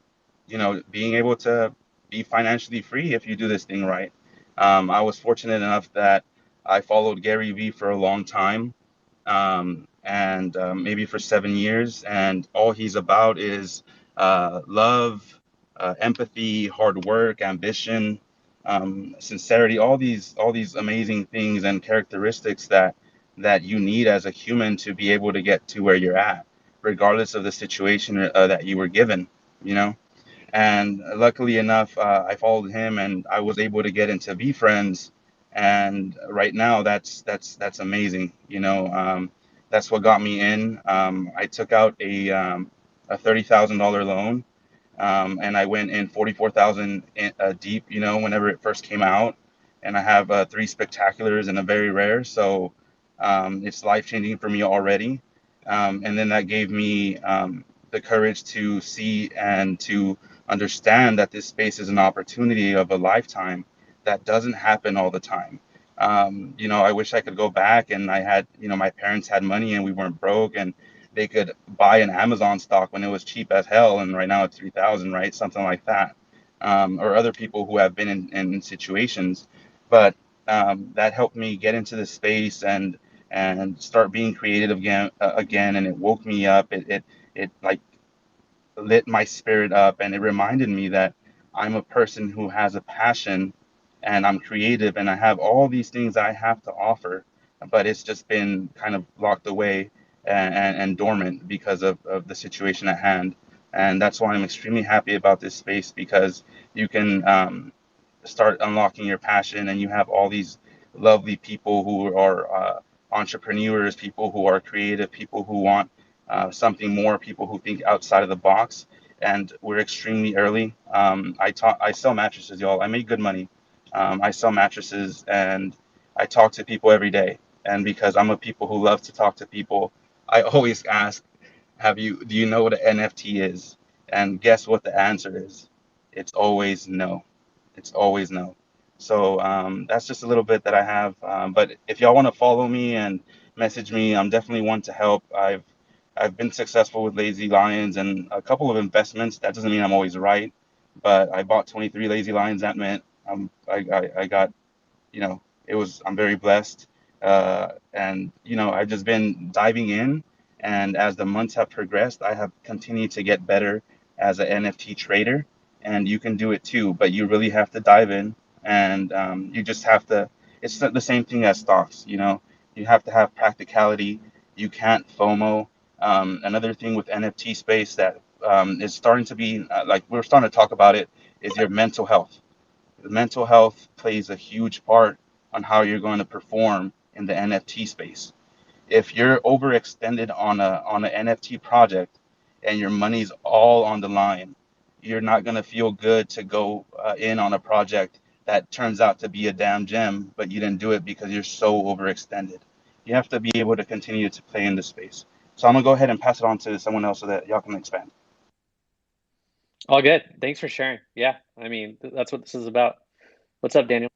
be financially free if you do this thing right. I was fortunate enough that I followed Gary Vee for a long time, and maybe for 7 years, and all he's about is love, empathy, hard work, ambition, sincerity, all these amazing things and characteristics that you need as a human to be able to get to where you're at, regardless of the situation that you were given, you know. And luckily enough, I followed him, and I was able to get into VFriends. And right now, that's amazing. That's what got me in. I took out a $30,000 loan, and I went in 44,000 deep. Whenever it first came out, and I have three spectaculars and a very rare. So it's life changing for me already. And then that gave me the courage to see and to understand that this space is an opportunity of a lifetime that doesn't happen all the time. I wish I could go back and I had, my parents had money and we weren't broke, and they could buy an Amazon stock when it was cheap as hell, and right now it's 3,000, right? Something like that. Or other people who have been in situations. But that helped me get into the space and start being creative again, and it woke me up. It like lit my spirit up, and it reminded me that I'm a person who has a passion and I'm creative and I have all these things I have to offer, but it's just been kind of locked away and dormant because of the situation at hand. And that's why I'm extremely happy about this space, because you can start unlocking your passion, and you have all these lovely people who are entrepreneurs, people who are creative, people who want something more, people who think outside of the box. And we're extremely early. I sell mattresses, y'all. I make good money. I sell mattresses, and I talk to people every day. And because I'm a people who love to talk to people, I always ask, do you know what an NFT is? And guess what the answer is? It's always no. It's always no. So that's just a little bit that I have. But if y'all want to follow me and message me, I'm definitely one to help. I've been successful with Lazy Lions and a couple of investments. That doesn't mean I'm always right, but I bought 23 Lazy Lions. That meant I got, I'm very blessed. And I've just been diving in, and as the months have progressed, I have continued to get better as an NFT trader. And you can do it too, but you really have to dive in, and you just have to. It's the same thing as stocks. You have to have practicality. You can't FOMO. Another thing with NFT space that is starting to be like we're starting to talk about it is your mental health. The mental health plays a huge part on how you're going to perform in the NFT space. If you're overextended on an NFT project and your money's all on the line, you're not going to feel good to go in on a project that turns out to be a damn gem, but you didn't do it because you're so overextended. You have to be able to continue to play in the space. So I'm gonna go ahead and pass it on to someone else so that y'all can expand. All good. Thanks for sharing. Yeah, I mean, that's what this is about. What's up, Daniel?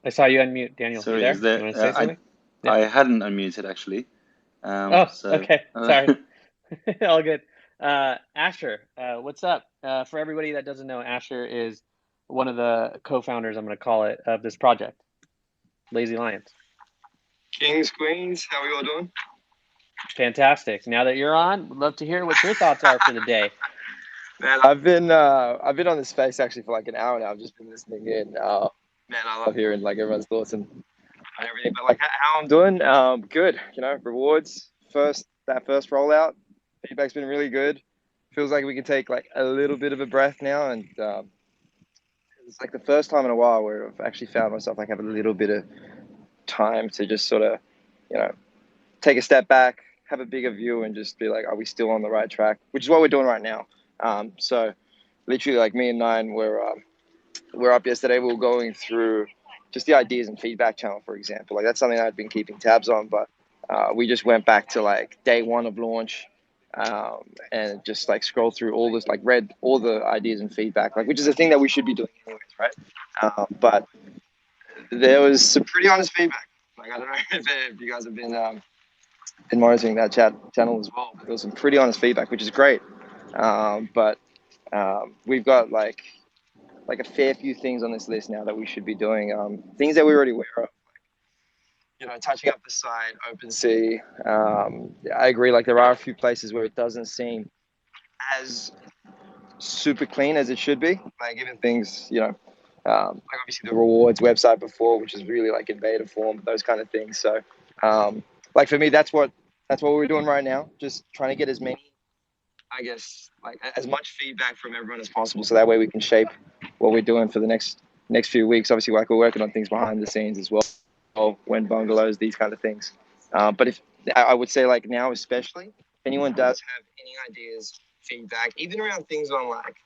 I saw you unmute, Daniel. You Sorry, there? is there? You want to say something? I Yeah. hadn't unmuted actually. Oh, So okay. Sorry. All good. Asher, what's up? For everybody that doesn't know, Asher is one of the co-founders, I'm going to call it, of this project, Lazy Lions. Kings, Queens, how are you all doing? Fantastic. Now that you're on, would love to hear what your thoughts are for the day. Man, I've been on this space actually for like an hour now. I've just been listening in. Man, I love hearing like everyone's thoughts and everything. But like how I'm doing, good. Rewards that first rollout, feedback's been really good. Feels like we can take like a little bit of a breath now, and it's like the first time in a while where I've actually found myself like have a little bit of time to just sort of, take a step back, have a bigger view, and just be like, are we still on the right track? Which is what we're doing right now. So literally, like me and Nine we're up yesterday. We were going through just the ideas and feedback channel, for example. Like that's something I'd been keeping tabs on, but we just went back to like day one of launch, and just like scrolled through all this, like read all the ideas and feedback, like which is a thing that we should be doing anyways, right? But there was some pretty honest feedback. Like I don't know if you guys have been monitoring that channel as well. But there was some pretty honest feedback, which is great. But we've got like a fair few things on this list now that we should be doing. Things that we're already aware of, touching up the site, OpenSea. I agree. Like there are a few places where it doesn't seem as super clean as it should be. Like even things, like obviously the rewards website before, which is really like in beta form, those kind of things. So, like for me, that's what we're doing right now. Just trying to get as many, I guess, like as much feedback from everyone as possible, so that way we can shape what we're doing for the next few weeks. Obviously, like we're working on things behind the scenes as well, when bungalows, these kind of things. But if I would say like now, especially, if anyone does have any ideas, feedback, even around things on like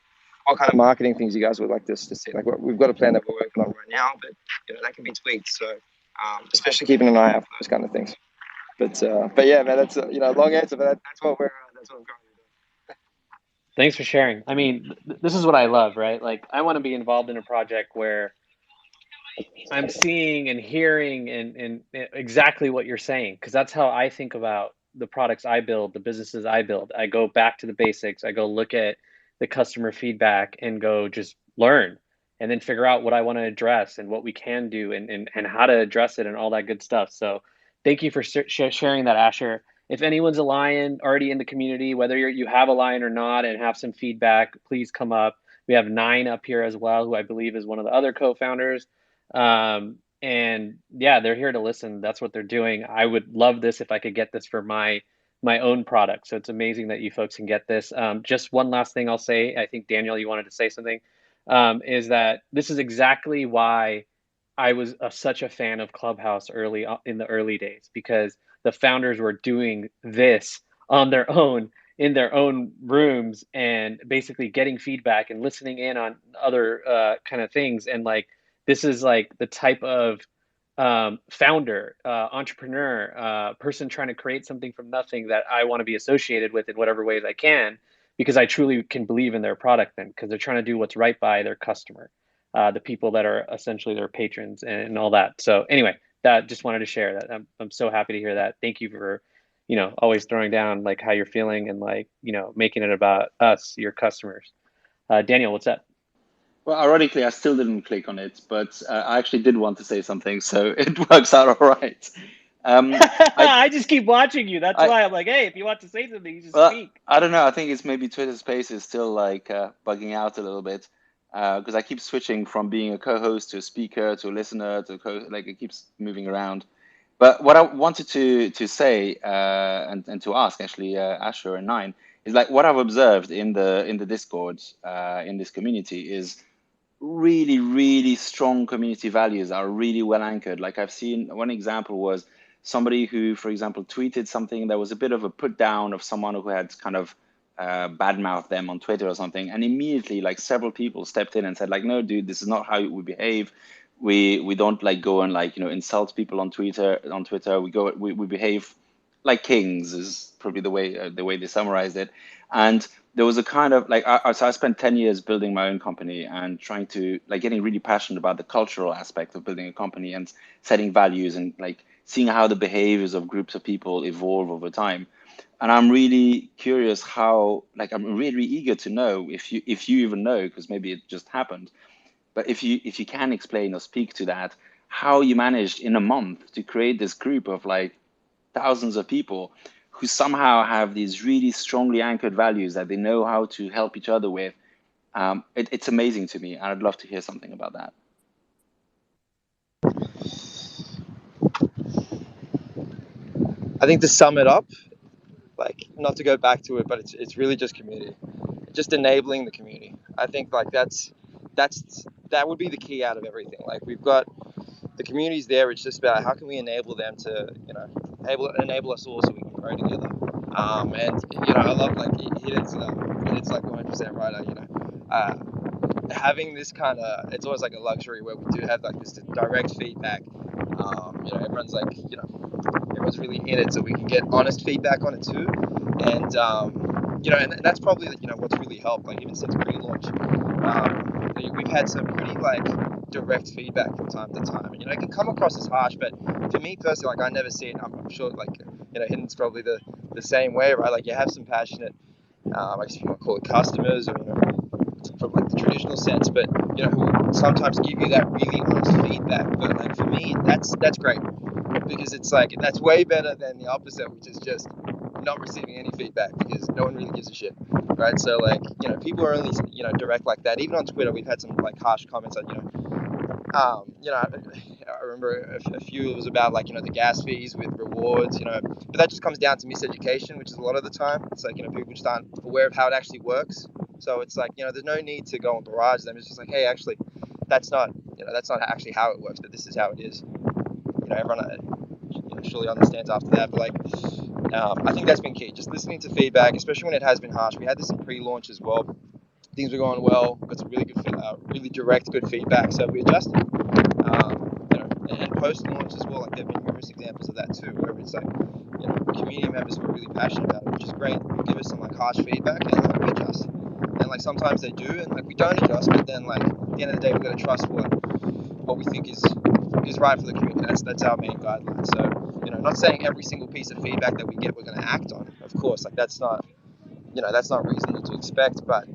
what kind of marketing things you guys would like us to see. Like we've got a plan that we're working on right now, but that can be tweaked. So especially keeping an eye out for those kind of things. But yeah, man, that's a long answer, but that's what we're currently doing. Thanks for sharing. I mean, this is what I love, right? Like I want to be involved in a project where I'm seeing and hearing and exactly what you're saying, because that's how I think about the products I build, the businesses I build. I go back to the basics. I go look at the customer feedback and go just learn, and then figure out what I want to address and what we can do and how to address it and all that good stuff. So thank you for sharing that, Asher. if anyone's a lion already in the community, whether you have a lion or not and have some feedback, please come up. We have Nine up here as well, who I believe is one of the other co-founders. And yeah, they're here to listen. That's what they're doing. I would love this if I could get this for my own product. So it's amazing that you folks can get this. Just one last thing I'll say. I think Daniel, you wanted to say something. Is that this is exactly why I was such a fan of Clubhouse early in the early days, because the founders were doing this on their own in their own rooms and basically getting feedback and listening in on other kind of things. And like this is like the type of founder, entrepreneur, person trying to create something from nothing that I want to be associated with in whatever ways I can, because I truly can believe in their product then, because they're trying to do what's right by their customer, the people that are essentially their patrons and all that. So anyway, that just wanted to share that. I'm so happy to hear that. Thank you for, always throwing down like how you're feeling and like, making it about us, your customers. Daniel, what's up? Well, ironically, I still didn't click on it, but I actually did want to say something, so it works out all right. I just keep watching you. That's why I'm like, hey, if you want to say something, you just speak. I don't know. I think it's maybe Twitter Space is still like bugging out a little bit because I keep switching from being a co-host to a speaker to a listener to like it keeps moving around. But what I wanted to say and to ask actually Ashur and Nine is like what I've observed in the Discord in this community is really strong community values are really well anchored. Like I've seen one example was somebody who, for example, tweeted something that was a bit of a put down of someone who had kind of badmouthed them on Twitter or something, and immediately like several people stepped in and said like, no, dude, this is not how we behave. We don't like go and like insult people on Twitter. We behave like kings is probably the way they summarized it. And there was a kind of like so I spent 10 years building my own company and trying to like getting really passionate about the cultural aspect of building a company and setting values and like seeing how the behaviors of groups of people evolve over time. And I'm really curious how, like, I'm really eager to know if you even know, because maybe it just happened, but if you can explain or speak to that, how you managed in a month to create this group of like thousands of people who somehow have these really strongly anchored values that they know how to help each other with. It's amazing to me, and I'd love to hear something about that. I think to sum it up, like not to go back to it, but it's really just community, just enabling the community. I think like that would be the key out of everything. Like we've got the community's there. It's just about how can we enable them to enable us all so we can grow together. And I love like it's like 100% right. Having this kind of, it's always like a luxury where we do have like this direct feedback. Everyone's like everyone's really in it, so we can get honest feedback on it too. And and that's probably what's really helped. Like even since pre-launch, we've had some pretty like direct feedback from time to time. And it can come across as harsh, but for me personally, like I never see it. I'm sure like Hidden's probably the same way, right? Like you have some passionate, I guess if you want to call it customers, or from like the traditional sense, but who will sometimes give you that really honest feedback. But like for me, that's great, because it's like that's way better than the opposite, which is just not receiving any feedback because no one really gives a shit, right? So like people are only direct like that. Even on Twitter, we've had some like harsh comments that I remember a few. It was about like the gas fees with rewards, but that just comes down to miseducation, which is a lot of the time. It's like people just aren't aware of how it actually works. So it's like there's no need to go and barrage them. It's just like, hey, actually, that's not actually how it works, but this is how it is. Everyone surely understands after that. But like I think that's been key. Just listening to feedback, especially when it has been harsh. We had this in pre-launch as well. Things were going well. Got some really good, really direct, good feedback. So we adjusted. And post-launch as well. Like there've been numerous examples of that too, where it's like community members who are really passionate about it, which is great. Will give us some like harsh feedback and like we adjust. And like sometimes they do, and like we don't adjust. But then like at the end of the day, we've got to trust what we think is right for the community. That's our main guideline. So not saying every single piece of feedback that we get we're going to act on. Of course, like that's not reasonable to expect. But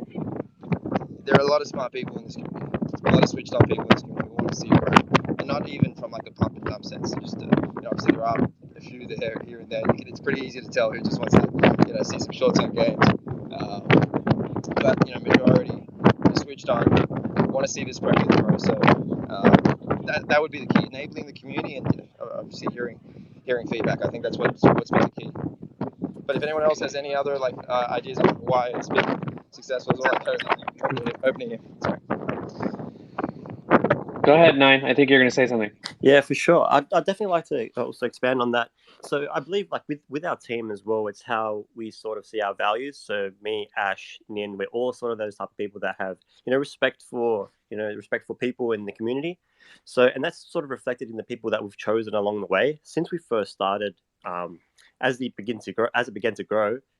there are a lot of smart people in this community, a lot of switched on people in this community who want to see it grow, and not even from like a pump and dump sense. Just obviously there are a few there here and there. It's pretty easy to tell who just wants to see some short-term gains. But majority are switched on, want to see this project grow. So that would be the key, enabling the community and obviously hearing feedback. I think that's what's been the key. But if anyone else has any other ideas on why it's been successful as well, opening it. Sorry. Go ahead, Nine. I think you're going to say something. Yeah, for sure. I'd definitely like to also expand on that. So I believe with our team as well, it's how we sort of see our values. So me, Ash, Nin, we're all sort of those type of people that have, respect for people in the community. So, and that's sort of reflected in the people that we've chosen along the way. Since we first started, as it began to grow,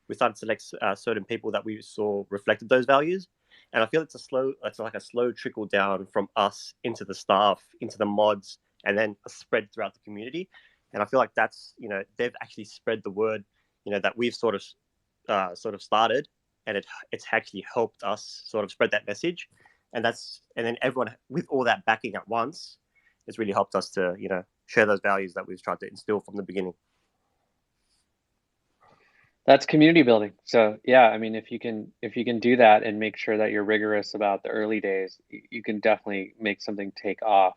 we started to select certain people that we saw reflected those values. And I feel it's like a slow trickle down from us into the staff, into the mods, and then a spread throughout the community. And I feel like that's, they've actually spread the word, that we've sort of started, and it's actually helped us sort of spread that message. And then everyone with all that backing at once, it's really helped us to, share those values that we've tried to instill from the beginning. That's community building. So yeah, I mean, if you can do that and make sure that you're rigorous about the early days, you can definitely make something take off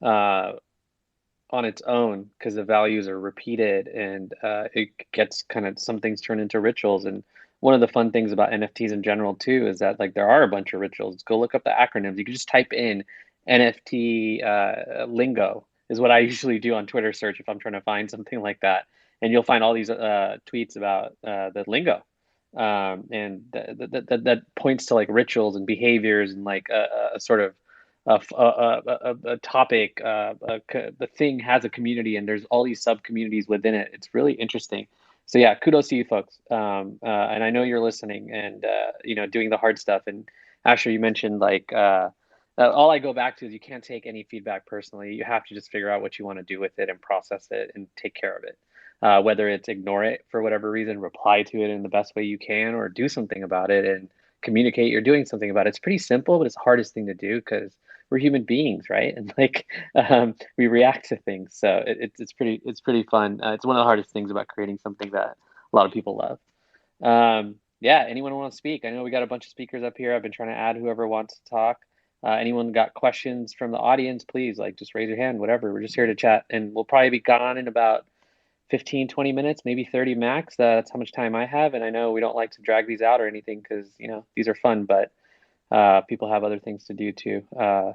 on its own, because the values are repeated, and it gets kind of, some things turn into rituals. And one of the fun things about NFTs in general too is that there are a bunch of rituals. Go look up the acronyms. You can just type in NFT lingo is what I usually do on Twitter search if I'm trying to find something like that. And you'll find all these tweets about the lingo, and that points to like rituals and behaviors and like a sort of a topic. The thing has a community, and there's all these sub communities within it. It's really interesting. So yeah, kudos to you folks. And I know you're listening and doing the hard stuff. And Asher, you mentioned all I go back to is you can't take any feedback personally. You have to just figure out what you want to do with it and process it and take care of it. Whether it's ignore it for whatever reason, reply to it in the best way you can, or do something about it and communicate you're doing something about it. It's pretty simple, but it's the hardest thing to do because we're human beings, right? And we react to things. So it's pretty fun. It's one of the hardest things about creating something that a lot of people love. Yeah, anyone want to speak? I know we got a bunch of speakers up here. I've been trying to add whoever wants to talk. Anyone got questions from the audience, please just raise your hand, whatever. We're just here to chat, and we'll probably be gone in about 15, 20 minutes, maybe 30 max. That's how much time I have. And I know we don't like to drag these out or anything because, these are fun, but people have other things to do too.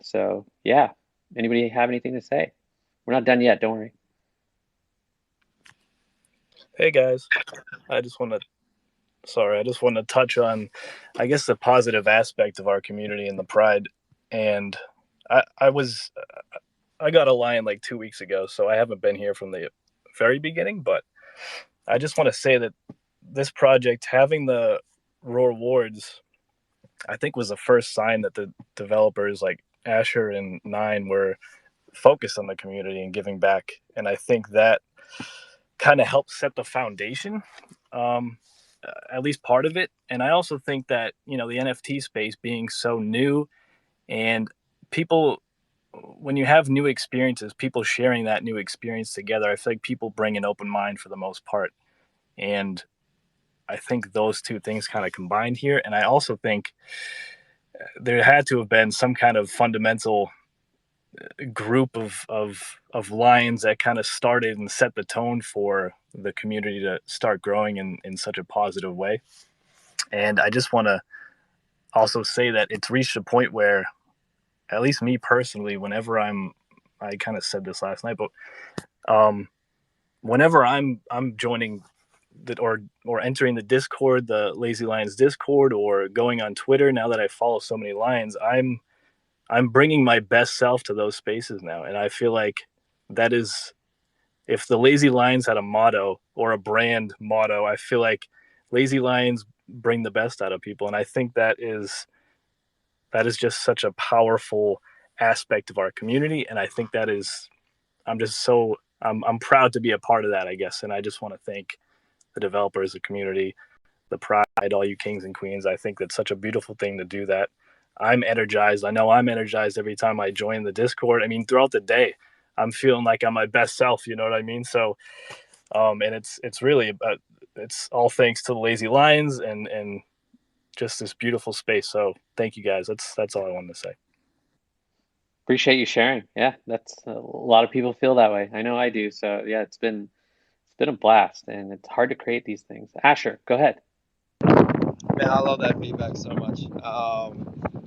So yeah, anybody have anything to say? We're not done yet. Don't worry. Hey guys, I just want to touch on, I guess, the positive aspect of our community and the pride. And I got a lion like 2 weeks ago, so I haven't been here from the very beginning, but I just want to say that this project, having the ROARwards, I think was the first sign that the developers like Ashur and Nine were focused on the community and giving back. And I think that kind of helped set the foundation, at least part of it. And I also think that, the NFT space being so new, and people, when you have new experiences, people sharing that new experience together, I feel like people bring an open mind for the most part. And I think those two things kind of combined here. And I also think there had to have been some kind of fundamental group of lions that kind of started and set the tone for the community to start growing in such a positive way. And I just want to also say that it's reached a point where, at least me personally, whenever I kind of said this last night, but whenever I'm joining or entering the Discord, the Lazy Lions Discord, or going on Twitter, now that I follow so many lions, I'm bringing my best self to those spaces now. And I feel like that is, if the Lazy Lions had a motto or a brand motto, I feel like Lazy Lions bring the best out of people. And I think that is just such a powerful aspect of our community. And I think I'm proud to be a part of that, I guess. And I just want to thank the developers, the community, the pride, all you kings and queens. I think that's such a beautiful thing to do that. I'm energized. I know I'm energized every time I join the Discord. I mean, throughout the day, I'm feeling like I'm my best self. You know what I mean? So And it's really about, it's all thanks to the Lazy Lions and just this beautiful space. So thank you guys. That's all I wanted to say. Appreciate you sharing. Yeah, that's a lot of people feel that way. I know I do. So yeah, it's been a blast, and it's hard to create these things. Asher, go ahead. Man, I love that feedback so much.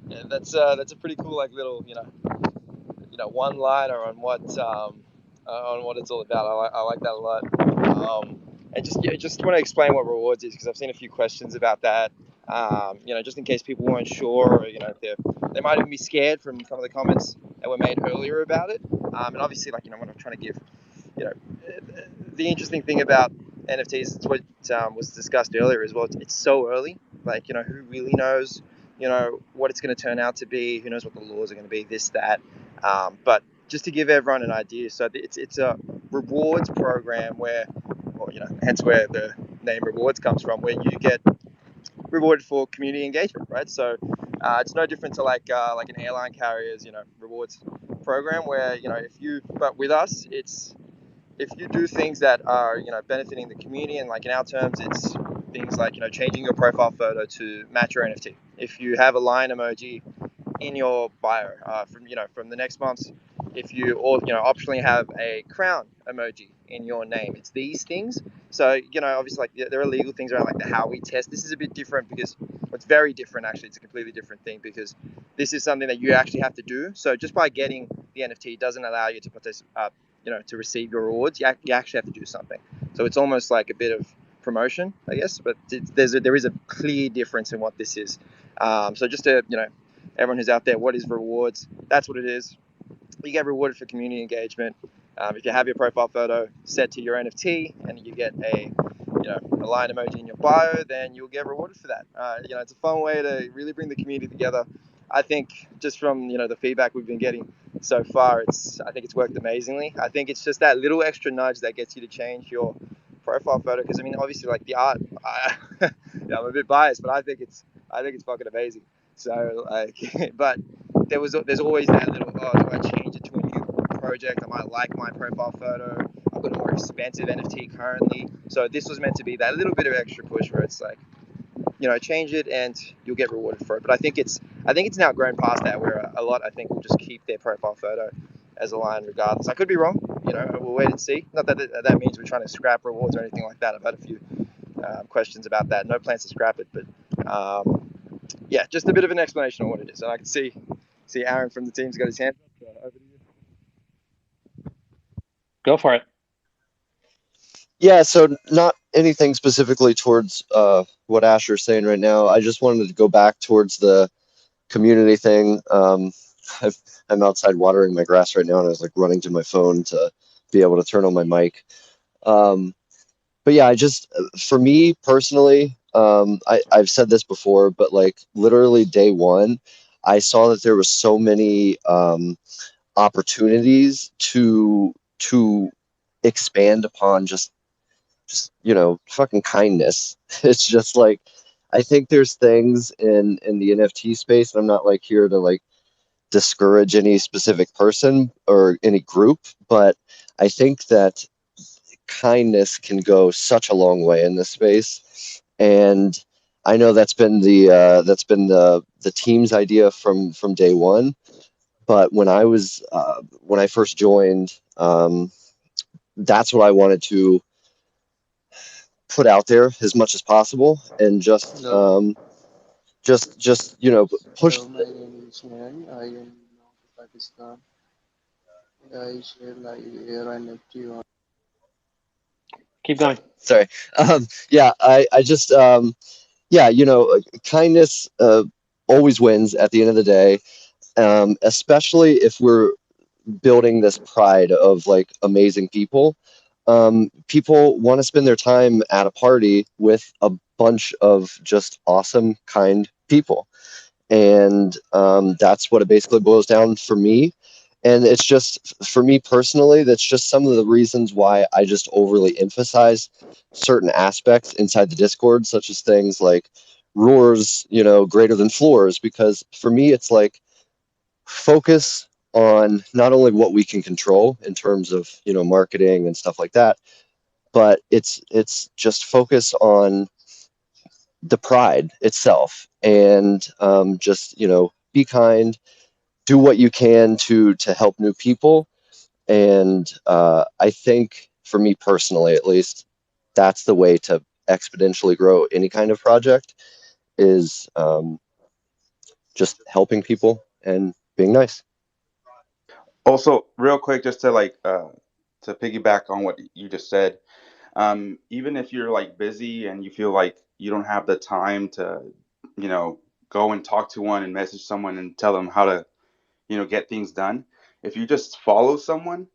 Yeah, that's a pretty cool like little one liner on what it's all about. I like that a lot. And just want to explain what rewards is, because I've seen a few questions about that. Just in case people weren't sure, or they might even be scared from some of the comments that were made earlier about it. And obviously, when I'm trying to give, the interesting thing about NFTs, it's what was discussed earlier as well. It's so early. Who really knows, what it's going to turn out to be? Who knows what the laws are going to be? This, that. But just to give everyone an idea, so it's a rewards program where, hence where the name rewards comes from, where you get rewarded for community engagement, right? So it's no different to like an airline carrier's rewards program, where but with us, it's if you do things that are benefiting the community, and like in our terms, it's things like changing your profile photo to match your NFT. If you have a lion emoji in your bio, from the next month, if you optionally have a crown emoji in your name, it's these things. So obviously there are legal things around like how we test. This is a bit different because it's very different. Actually, it's a completely different thing because this is something that you actually have to do. So just by getting the NFT doesn't allow you to participate. To receive your rewards, you actually have to do something. So it's almost like a bit of promotion, I guess. But there is a clear difference in what this is. So just to everyone who's out there, what is rewards? That's what it is. You get rewarded for community engagement. If you have your profile photo set to your NFT and you get a lion emoji in your bio, then you'll get rewarded for that. It's a fun way to really bring the community together. I think just from the feedback we've been getting so far, I think it's worked amazingly. I think it's just that little extra nudge that gets you to change your profile photo, because obviously like the art, I'm a bit biased, but I think it's fucking amazing. So but there's always that little, do I change it to a new project? I might like my profile photo. I've got a more expensive NFT currently, so this was meant to be that little bit of extra push where it's like, change it and you'll get rewarded for it. But I think it's now grown past that, where a lot, I think, will just keep their profile photo as a lion regardless. I could be wrong. We'll wait and see. Not that that means we're trying to scrap rewards or anything like that. I've had a few questions about that. No plans to scrap it, but yeah, just a bit of an explanation on what it is. And I can see Aaron from the team's got his hand up. So over to you. Go for it. Yeah, so not anything specifically towards what Asher's saying right now. I just wanted to go back towards the community thing. I'm outside watering my grass right now, and I was like running to my phone to be able to turn on my mic. But yeah, for me personally, I've said this before, but like literally day one, I saw that there was so many opportunities to expand upon just fucking kindness. It's just like, I think there's things in the NFT space, and I'm not like here to like discourage any specific person or any group, but I think that kindness can go such a long way in this space. And I know that's been the team's idea from day one. But when I first joined, that's what I wanted to put out there as much as possible, and just push. Hello, my name is Nan. I am from Pakistan. I share like air NFT on. Keep going. Sorry. Yeah, I just yeah, kindness always wins at the end of the day, especially if we're building this pride of like amazing people. People want to spend their time at a party with a bunch of just awesome, kind people. And that's what it basically boils down for me. And it's just, for me personally, that's just some of the reasons why I just overly emphasize certain aspects inside the Discord, such as things like roars, greater than floors, because for me, it's like focus on not only what we can control in terms of, marketing and stuff like that, but it's just focus on the pride itself, and just be kind, do what you can to help new people. And I think for me personally, at least, that's the way to exponentially grow any kind of project, is just helping people and being nice. Also, real quick, just to to piggyback on what you just said, even if you're like busy and you feel like you don't have the time to, go and talk to one and message someone and tell them how to, get things done. If you just follow someone,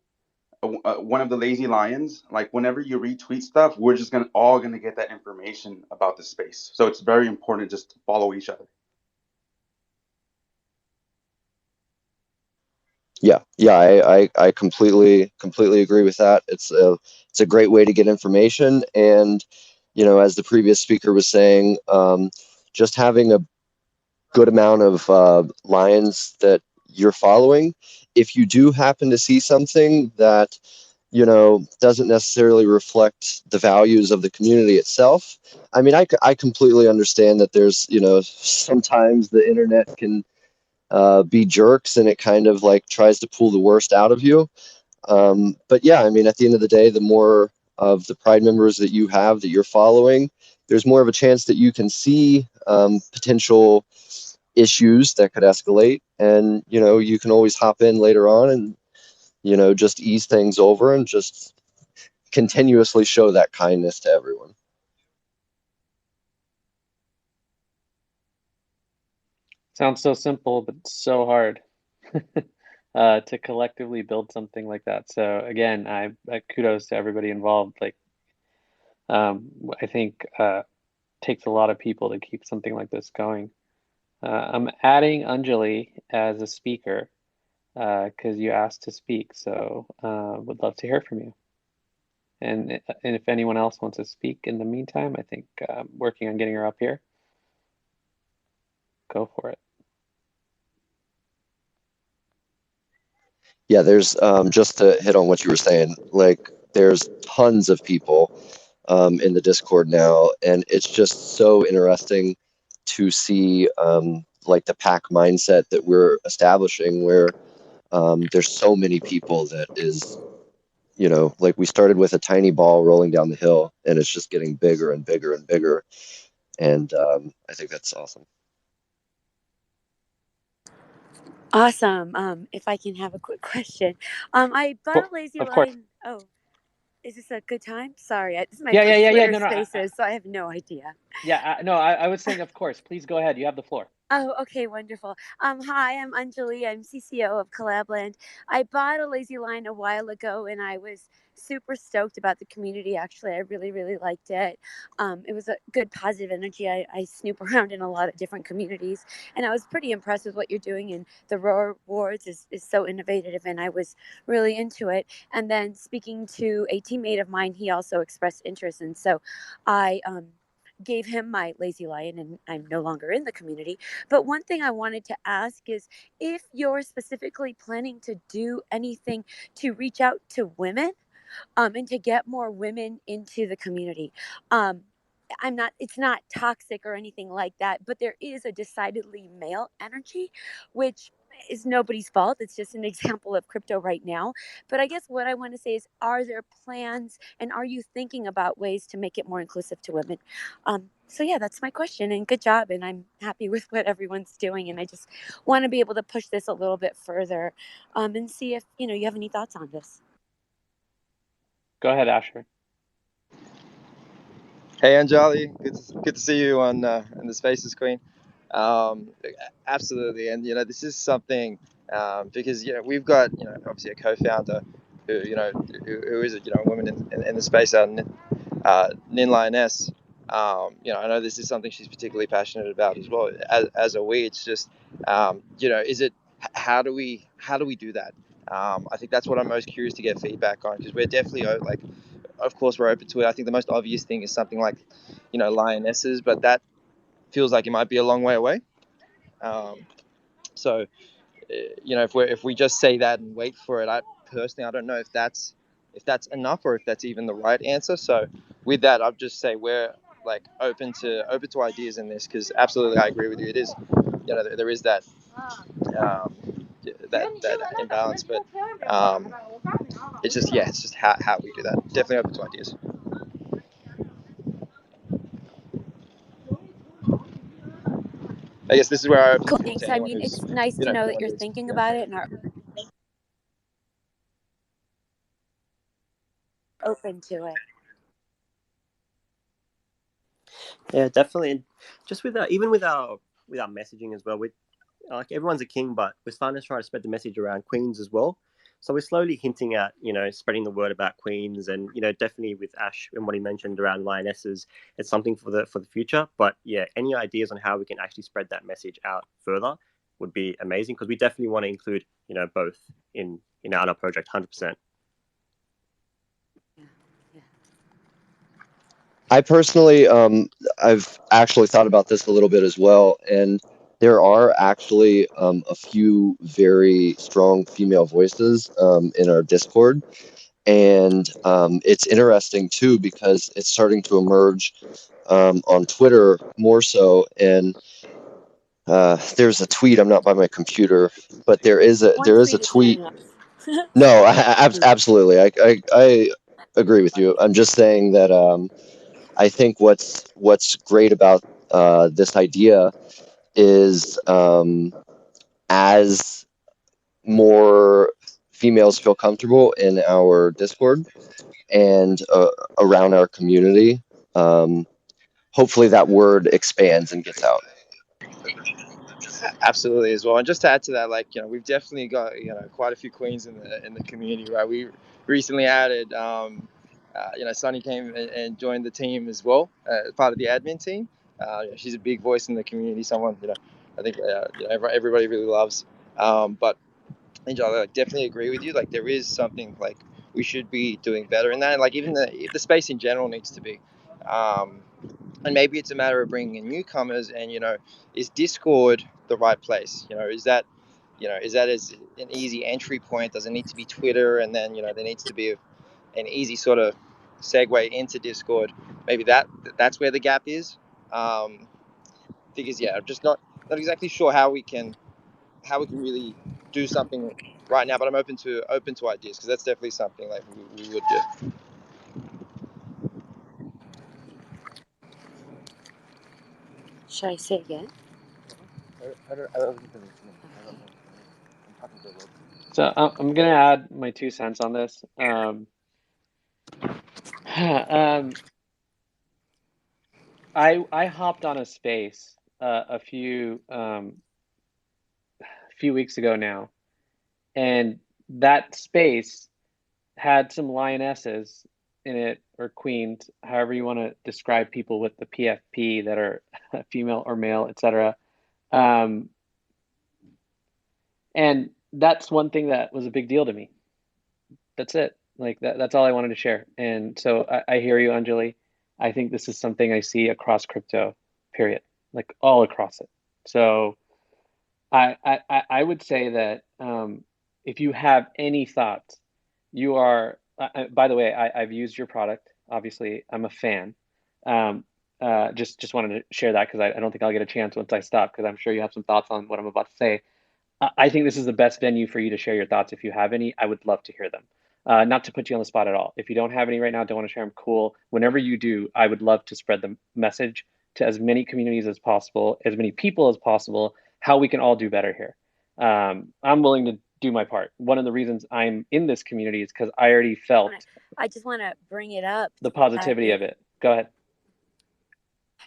one of the lazy lions, like whenever you retweet stuff, we're just gonna get that information about the space. So it's very important just to follow each other. Yeah, I completely agree with that. It's a great way to get information, and as the previous speaker was saying, just having a good amount of lines that you're following. If you do happen to see something that doesn't necessarily reflect the values of the community itself, I mean, I completely understand that there's sometimes the internet can be jerks, and it kind of like tries to pull the worst out of you. But yeah, I mean, at the end of the day, the more of the Pride members that you have that you're following, there's more of a chance that you can see potential issues that could escalate, and you can always hop in later on and just ease things over and just continuously show that kindness to everyone. Sounds so simple, but so hard to collectively build something like that. So again, I kudos to everybody involved. Like, I think takes a lot of people to keep something like this going. I'm adding Anjali as a speaker because you asked to speak. So would love to hear from you. And if anyone else wants to speak in the meantime, I think working on getting her up here. Go for it. Yeah, there's just to hit on what you were saying, like there's tons of people in the Discord now, and it's just so interesting to see like the pack mindset that we're establishing, where there's so many people that is, like we started with a tiny ball rolling down the hill, and it's just getting bigger and bigger and bigger, and I think that's awesome. Awesome. If I can have a quick question. I bought a lazy Of course. line. Oh, is this a good time? Sorry, this is my Yeah, first Twitter No, Spaces, so I have no idea. yeah. No, I was saying, of course. Please go ahead. You have the floor. Oh, okay, wonderful. Hi, I'm Anjali. I'm CCO of Collabland. I bought a lazy line a while ago, and I was super stoked about the community. Actually, I really, really liked it. It was a good positive energy. I snoop around in a lot of different communities, and I was pretty impressed with what you're doing. And the ROARwards is so innovative, and I was really into it. And then speaking to a teammate of mine, he also expressed interest, and so I gave him my lazy lion, and I'm no longer in the community. But one thing I wanted to ask is if you're specifically planning to do anything to reach out to women, and to get more women into the community. Um, it's not toxic or anything like that, but there is a decidedly male energy, which is nobody's fault. It's just an example of crypto right now. But I guess what I want to say is, are there plans and are you thinking about ways to make it more inclusive to women? So yeah, that's my question, and good job. And I'm happy with what everyone's doing. And I just want to be able to push this a little bit further, and see if, you have any thoughts on this. Go ahead, Ashur. Hey Anjali, good to see you on in the Spaces Queen. Absolutely, and this is something because we've got obviously a co-founder who who is a woman in the space, Nin Lioness. I know this is something she's particularly passionate about as well. As are we. It's just is it how do we do that? I think that's what I'm most curious to get feedback on, because we're definitely like, of course we're open to it. I think the most obvious thing is something like lionesses, but that feels like it might be a long way away. So if we just say that and wait for it, I don't know if that's if that's enough or if that's even the right answer. So with that, I'd just say we're like open to ideas in this, because absolutely I agree with you. It is, you know, there is that that imbalance, but it's just how we do that. Definitely open to ideas. I guess this is where I open Cool, to thanks. I anyone mean, who's, it's nice you to know, know that feeling you're there's, thinking you know, about it and are open to it. Yeah, definitely. And just with even with our messaging as well, we like everyone's a king, but we're starting to try to spread the message around queens as well. So we're slowly hinting at, you know, spreading the word about queens, and you know, definitely with Ash and what he mentioned around lionesses, it's something for the future. But yeah, any ideas on how we can actually spread that message out further would be amazing, because we definitely want to include, you know, both in our project, 100%. I personally, I've actually thought about this a little bit as well, and there are actually a few very strong female voices in our Discord, and it's interesting too because it's starting to emerge on Twitter more so. And there's a tweet. I'm not by my computer, but there is One a tweet isn't tweet. enough. No, absolutely, I agree with you. I'm just saying that. I think what's great about this idea is as more females feel comfortable in our Discord and around our community, hopefully that word expands and gets out. Absolutely as well. And just to add to that, like, you know, we've definitely got, you know, quite a few queens in the community, right? We recently added, you know, Sunny came and joined the team as well, part of the admin team. You know, she's a big voice in the community, someone, you know, I think you know, everybody really loves. But Angel, I definitely agree with you. Like, there is something like we should be doing better in that. And like even the space in general needs to be. And maybe it's a matter of bringing in newcomers, and you know, is Discord the right place? You know, is that as an easy entry point? Does it need to be Twitter, and then, you know, there needs to be an easy sort of segue into Discord? Maybe that's where the gap is. Because I'm just not exactly sure how we can really do something right now, but I'm open to ideas, because that's definitely something like we would do. Should I say again? So I'm gonna add my 2 cents on this. I hopped on a space a few weeks ago now, and that space had some lionesses in it, or queens, however you want to describe people with the PFP that are female or male, etc. Um, and that's one thing that was a big deal to me. That's it. Like that's all I wanted to share. And so I hear you, Anjali. I think this is something I see across crypto, period, like all across it. So I would say that if you have any thoughts, you are. By the way, I've used your product. Obviously, I'm a fan. Um, just wanted to share that because I don't think I'll get a chance once I stop, because I'm sure you have some thoughts on what I'm about to say. I think this is the best venue for you to share your thoughts. If you have any, I would love to hear them. Not to put you on the spot at all. If you don't have any right now, don't want to share them, cool. Whenever you do, I would love to spread the message to as many communities as possible, as many people as possible, how we can all do better here. I'm willing to do my part. One of the reasons I'm in this community is because I already felt I just want to bring it up. the positivity of it. Go ahead.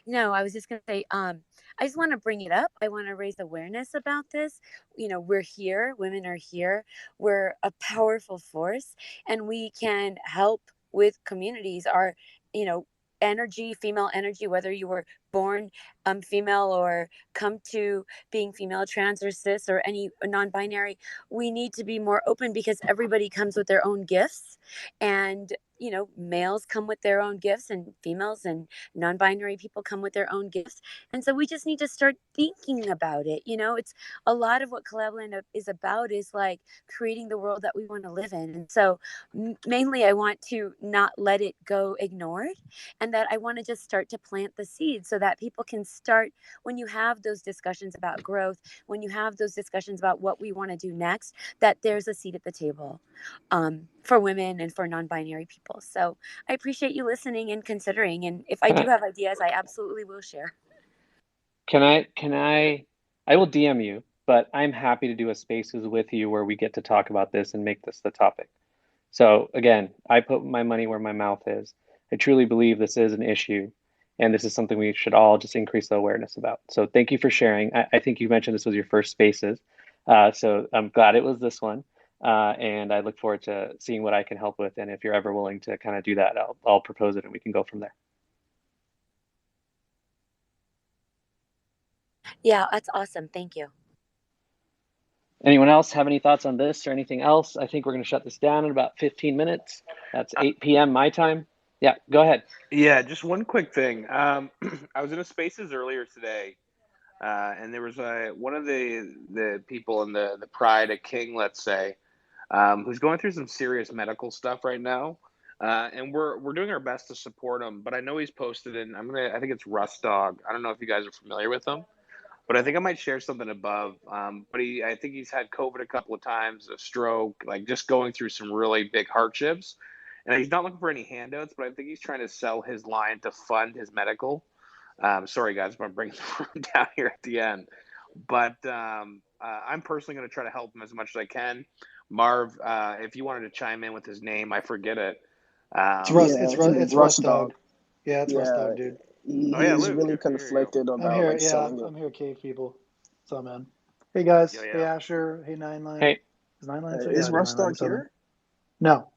No, I was just going to say, I just want to bring it up. I want to raise awareness about this. You know, we're here, women are here. We're a powerful force, and we can help with communities. Our, you know, energy, female energy, whether you were born female or come to being female, trans, or cis, or any non-binary, we need to be more open, because everybody comes with their own gifts, and males come with their own gifts, and females and non-binary people come with their own gifts. And so we just need to start thinking about it. It's a lot of what Collabland is about, is like creating the world that we want to live in. And so mainly I want to not let it go ignored, and that I want to just start to plant the seeds so that people can start, when you have those discussions about growth, when you have those discussions about what we want to do next, that there's a seat at the table for women and for non-binary people. So I appreciate you listening and considering. And if I do have ideas, I absolutely will share. I will DM you, but I'm happy to do a spaces with you where we get to talk about this and make this the topic. So again, I put my money where my mouth is. I truly believe this is an issue, and this is something we should all just increase the awareness about. So thank you for sharing. I think you mentioned this was your first spaces. So I'm glad it was this one. And I look forward to seeing what I can help with. And if you're ever willing to kind of do that, I'll propose it and we can go from there. Yeah, that's awesome. Thank you. Anyone else have any thoughts on this or anything else? I think we're going to shut this down in about 15 minutes. That's 8 p.m. my time. Yeah, go ahead. Yeah, just one quick thing. I was in a spaces earlier today, and there was one of the people in the Pride, a king, let's say, who's going through some serious medical stuff right now. And we're doing our best to support him. But I know he's posted in, I think it's Rust Dog. I don't know if you guys are familiar with him, but I think I might share something above. But I think he's had COVID a couple of times, a stroke, like just going through some really big hardships. And he's not looking for any handouts, but I think he's trying to sell his line to fund his medical. Sorry, guys, but I'm bringing the room down here at the end. But I'm personally going to try to help him as much as I can. Marv, if you wanted to chime in with his name, I forget it. It's Rust Dog. Yeah, it's Rust Dog, dude. He's really conflicted about I'm here, cave people. What's up, man? Hey guys. Yeah. Hey Asher. Hey Nine Line. Hey. Is Nine Line Is Rust Dog here? No.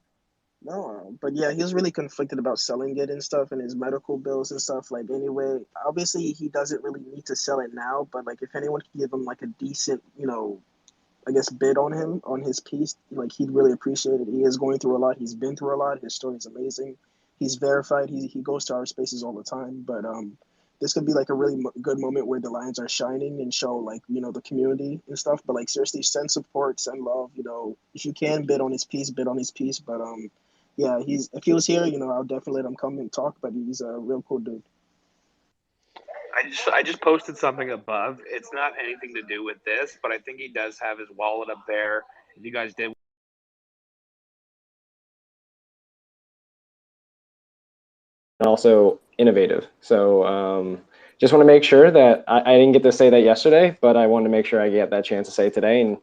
No, but yeah, he was really conflicted about selling it and stuff, and his medical bills and stuff. Like, anyway, obviously he doesn't really need to sell it now, but like if anyone could give him like a decent, I guess, bid on him, on his piece, like, he'd really appreciate it. He is going through a lot. He's been through a lot. His story is amazing. He's verified. He goes to our spaces all the time. But this could be like a really good moment where the lines are shining and show, like, the community and stuff. But like, seriously, send support, send love. If you can bid on his piece, bid on his piece. But yeah, if he was here, I'll definitely let him come and talk. But he's a real cool dude. I just posted something above. It's not anything to do with this, but I think he does have his wallet up there. If you guys did. And also innovative. So just want to make sure that I didn't get to say that yesterday, but I wanted to make sure I get that chance to say it today. And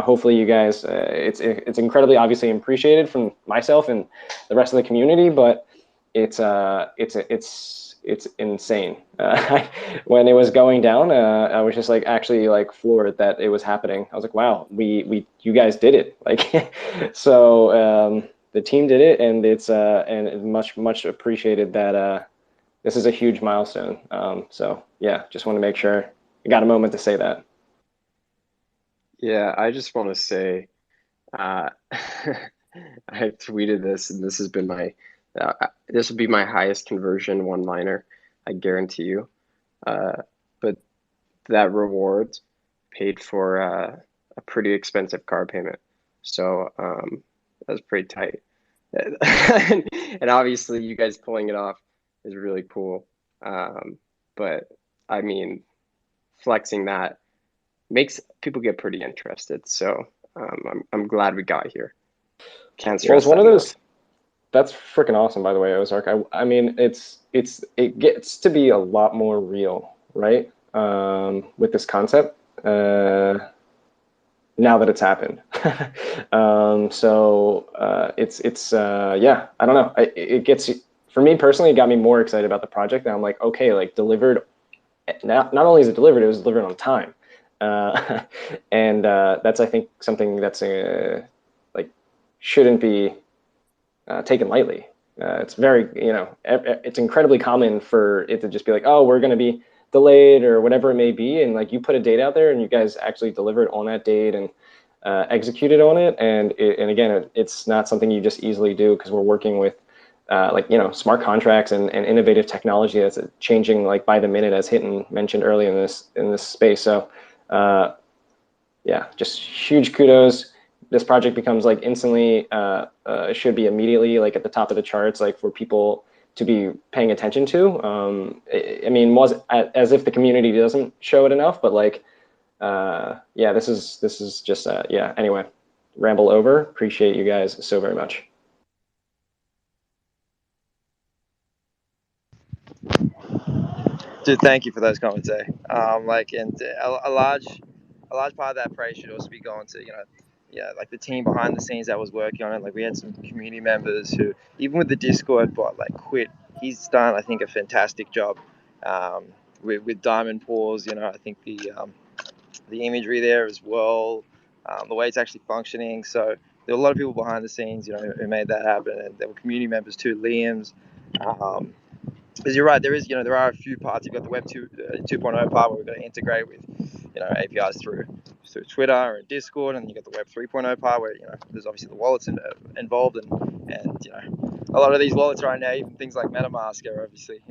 hopefully you guys, it's incredibly obviously appreciated from myself and the rest of the community, but it's insane. When it was going down, I was just actually floored that it was happening. I was like, wow, you guys did it. So the team did it, and it's much appreciated that this is a huge milestone. So yeah, just want to make sure I got a moment to say that. Yeah, I just want to say, I tweeted this, and this has been this will be my highest conversion one-liner, I guarantee you. But that reward paid for a pretty expensive car payment, so that was pretty tight. And obviously, you guys pulling it off is really cool. But I mean, flexing that makes people get pretty interested. So I'm glad we got here. Can't stress one of enough. those. That's freaking awesome, by the way, Ozark. I mean, it gets to be a lot more real, right? With this concept, now that it's happened. Yeah, I don't know. It gets, for me personally, it got me more excited about the project. And I'm like, okay, delivered. Not only is it delivered, it was delivered on time. And that's, I think, something that's shouldn't be taken lightly. It's very, it's incredibly common for it to just be like, oh, we're going to be delayed or whatever it may be. And like you put a date out there and you guys actually delivered on that date and executed on it. And again, it's not something you just easily do because we're working with smart contracts and innovative technology that's changing like by the minute, as Hinton mentioned earlier in this space. So yeah, just huge kudos. This project becomes like instantly, it should be immediately like at the top of the charts, like for people to be paying attention to. I mean, was as if the community doesn't show it enough, but like, yeah, this is just, yeah, anyway, ramble over. Appreciate you guys so very much. Dude, thank you for those comments, eh? And a large part of that praise should also be going to, like the team behind the scenes that was working on it. Like we had some community members who, even with the Discord bot, like quit. He's done, I think, a fantastic job with Diamond Paws. I think the imagery there as well, the way it's actually functioning. So there were a lot of people behind the scenes, who made that happen, and there were community members too, Liam's. Because you're right, there are a few parts. You've got the Web 2.0 part where we're going to integrate with, APIs through Twitter and Discord, and you got the Web 3.0 part where there's obviously the wallets involved, and a lot of these wallets right now, even things like MetaMask, are obviously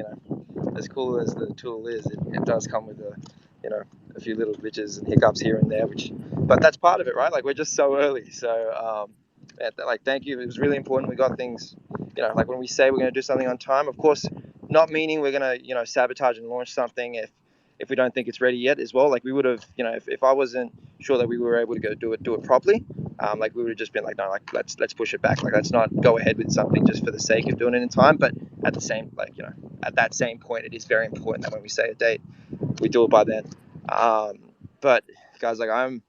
as cool as the tool is, it does come with a few little glitches and hiccups here and there, but that's part of it, right? Like we're just so early, so thank you. It was really important. We got things, like when we say we're going to do something on time, of course, not meaning we're going to sabotage and launch something if we don't think it's ready yet as well. Like we would have, if I wasn't sure that we were able to go do it properly, like we would have just been like, no, like let's push it back. Like let's not go ahead with something just for the sake of doing it in time. But at the same, at that same point, it is very important that when we say a date, we do it by then. But guys, like I've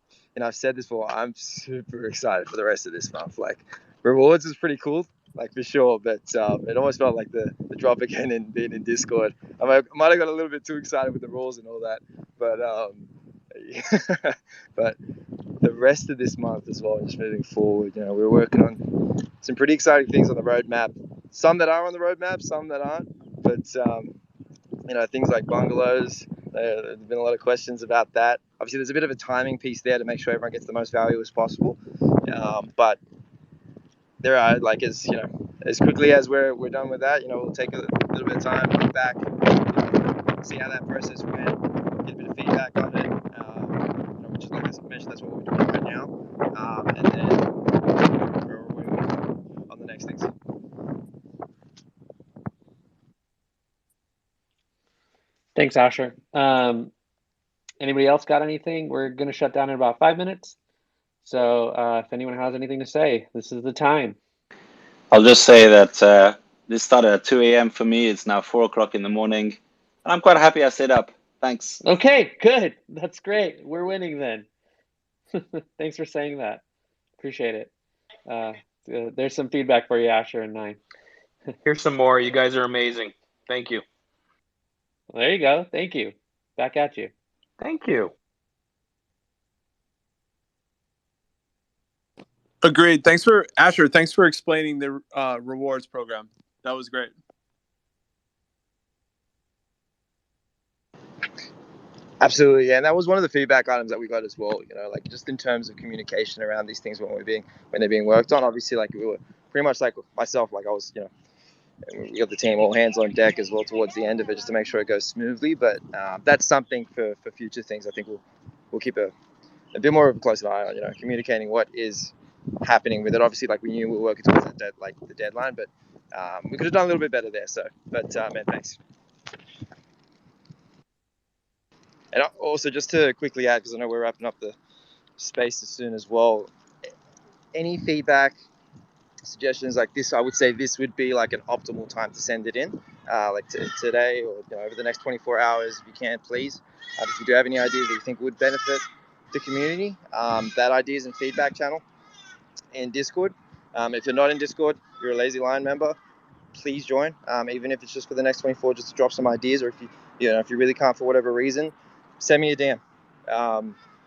said this before, I'm super excited for the rest of this month. Like rewards is pretty cool, like for sure, but it almost felt like the drop again in being in Discord. I might have got a little bit too excited with the rules and all that, but but the rest of this month as well, just moving forward, we're working on some pretty exciting things on the roadmap. Some that are on the roadmap, some that aren't, but things like bungalows. There's been a lot of questions about that. Obviously, there's a bit of a timing piece there to make sure everyone gets the most value as possible, but there are, like, as quickly as we're done with that, we'll take a little bit of time, look back, see how that process went, get a bit of feedback on it, which is, like I mentioned, that's what we're doing right now, and then we're working on the next things. Thanks, Asher. Anybody else got anything? We're going to shut down in about 5 minutes. So if anyone has anything to say, this is the time. I'll just say that this started at 2 a.m. for me. It's now 4 o'clock in the morning. I'm quite happy I stayed up. Thanks. Okay, good. That's great. We're winning then. Thanks for saying that. Appreciate it. There's some feedback for you, Ashur and Nine. Here's some more. You guys are amazing. Thank you. There you go. Thank you. Back at you. Thank you. Agreed. Thanks for Ashur. Thanks for explaining the rewards program. That was great. Absolutely, yeah. And that was one of the feedback items that we got as well. Like just in terms of communication around these things when they're being worked on. Obviously, like we were pretty much like myself, like I was, we got the team all hands on deck as well towards the end of it, just to make sure it goes smoothly. But that's something for future things. I think we'll keep a bit more of a close eye on, communicating what is happening with it. Obviously, like we knew we were working towards the deadline, but we could have done a little bit better there. So, but man, thanks. And also, just to quickly add, because I know we're wrapping up the space soon as well, any feedback, suggestions like this, I would say this would be like an optimal time to send it in, like today or over the next 24 hours, if you can, please. If you do have any ideas that you think would benefit the community, that ideas and feedback channel in Discord. If you're not in Discord, you're a Lazy Lion member, please join, even if it's just for the next 24, just to drop some ideas, or if you really can't for whatever reason, send me a DM.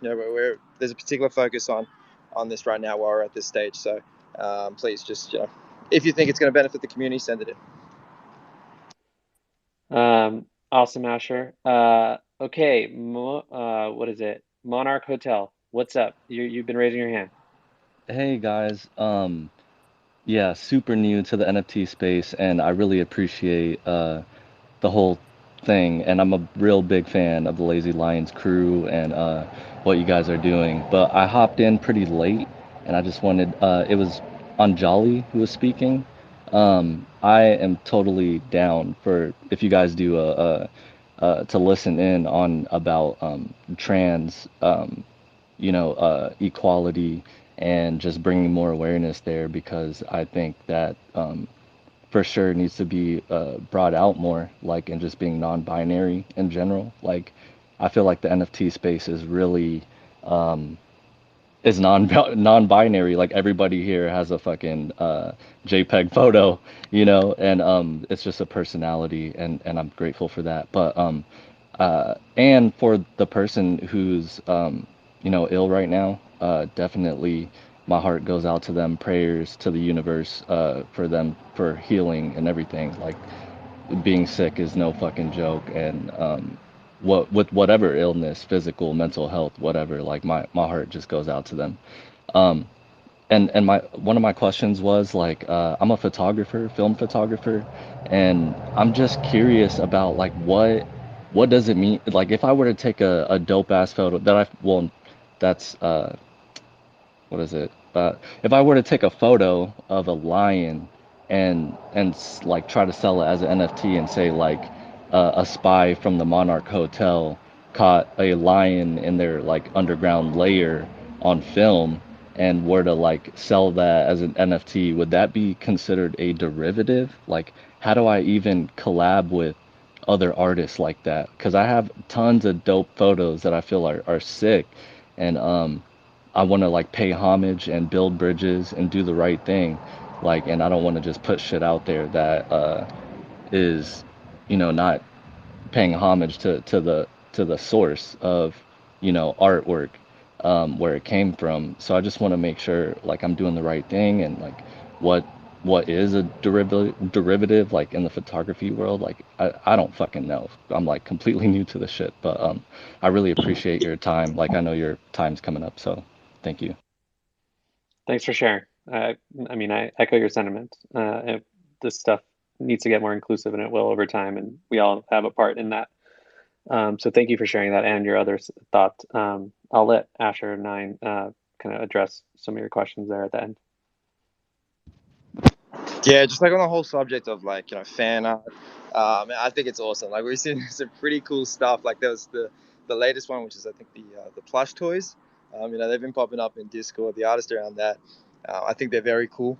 There's a particular focus on this right now while we're at this stage. So please just if you think it's going to benefit the community, send it in. Awesome, Asher. Okay, what is it? Monarch Hotel. What's up? You've been raising your hand. Hey guys, yeah, super new to the NFT space, and I really appreciate the whole thing. And I'm a real big fan of the Lazy Lions crew and what you guys are doing. But I hopped in pretty late, and I just wanted it was Anjali who was speaking. I am totally down for if you guys do to listen in on about trans equality and just bringing more awareness there because I think that for sure needs to be brought out more, like, and just being non-binary in general. Like, I feel like the NFT space is really is non-binary. Like everybody here has a fucking JPEG photo, and it's just a personality, and I'm grateful for that. But and for the person who's ill right now, definitely my heart goes out to them. Prayers to the universe for them for healing and everything. Like being sick is no fucking joke, and what with whatever illness, physical, mental health, whatever, like my heart just goes out to them. Um, and my one of my questions was like I'm a photographer, film photographer, and I'm just curious about like what does it mean? Like if I were to take a dope ass photo that I well that's what is it? If I were to take a photo of a lion and like try to sell it as an NFT and say like a spy from the Monarch Hotel caught a lion in their like underground lair on film and were to like sell that as an NFT, would that be considered a derivative? Like, how do I even collab with other artists like that? Because I have tons of dope photos that I feel are sick, and I want to like pay homage and build bridges and do the right thing, like, and I don't want to just put shit out there that is, not paying homage to the source of, artwork, where it came from. So I just want to make sure like I'm doing the right thing and like what what is a derivative like in the photography world. Like I don't fucking know. I'm like completely new to the shit, but I really appreciate your time. Like I know your time's coming up, so thank you. Thanks for sharing. I mean, I echo your sentiment. This stuff needs to get more inclusive, and it will over time, and we all have a part in that. So thank you for sharing that and your other thoughts. I'll let Ashur and Nine kind of address some of your questions there at the end. Yeah, just like on the whole subject of like fan art, I think it's awesome. Like we've seen some pretty cool stuff. Like there was the latest one, which is I think the plush toys. They've been popping up in Discord. The artists around that, I think they're very cool,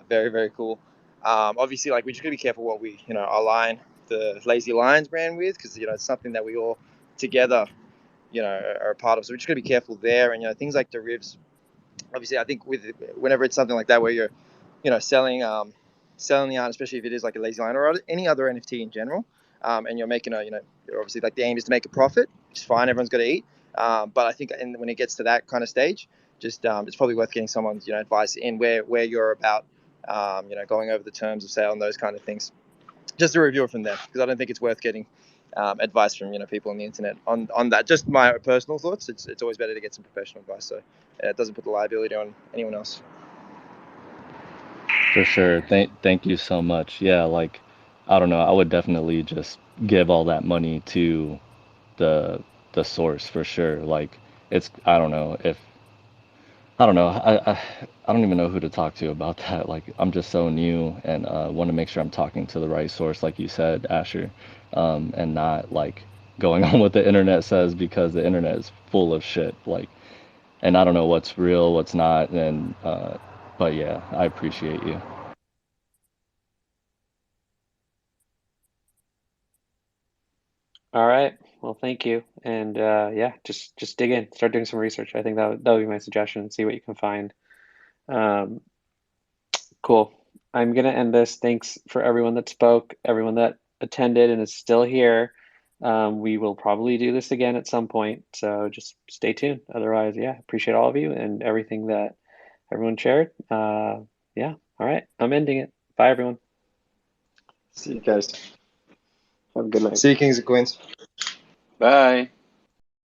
very very cool. Obviously, like we just gotta be careful what we align the Lazy Lions brand with, because it's something that we all together are a part of. So we just gotta be careful there, and things like derivs. Obviously, I think whenever it's something like that where you're selling the art, especially if it is like a Lazy Lion or any other NFT in general, and you're making you're obviously like the aim is to make a profit, which is fine. Everyone's got to eat, but I think when it gets to that kind of stage, just it's probably worth getting someone's advice in where you're about, going over the terms of sale and those kind of things, just to review it from there, because I don't think it's worth getting advice from people on the internet on that. Just my personal thoughts. It's always better to get some professional advice, so it doesn't put the liability on anyone else. For sure. Thank you so much. Yeah, like I don't know, I would definitely just give all that money to the the source for sure. Like it's I don't know. I don't even know who to talk to about that. Like I'm just so new and want to make sure I'm talking to the right source, like you said, Asher, and not like going on what the internet says because the internet is full of shit. Like, and I don't know what's real, what's not, and but yeah, I appreciate you. All right. Well, thank you. And yeah, just dig in, start doing some research. I think that would be my suggestion. See what you can find. Um, cool. I'm gonna end this. Thanks for everyone that spoke, everyone that attended and is still here. We will probably do this again at some point, so just stay tuned. Otherwise, yeah, appreciate all of you and everything that everyone shared. Yeah. yeah. All right. I'm ending it. Bye, everyone. See you guys. Have a good night. See you, kings and queens. Bye.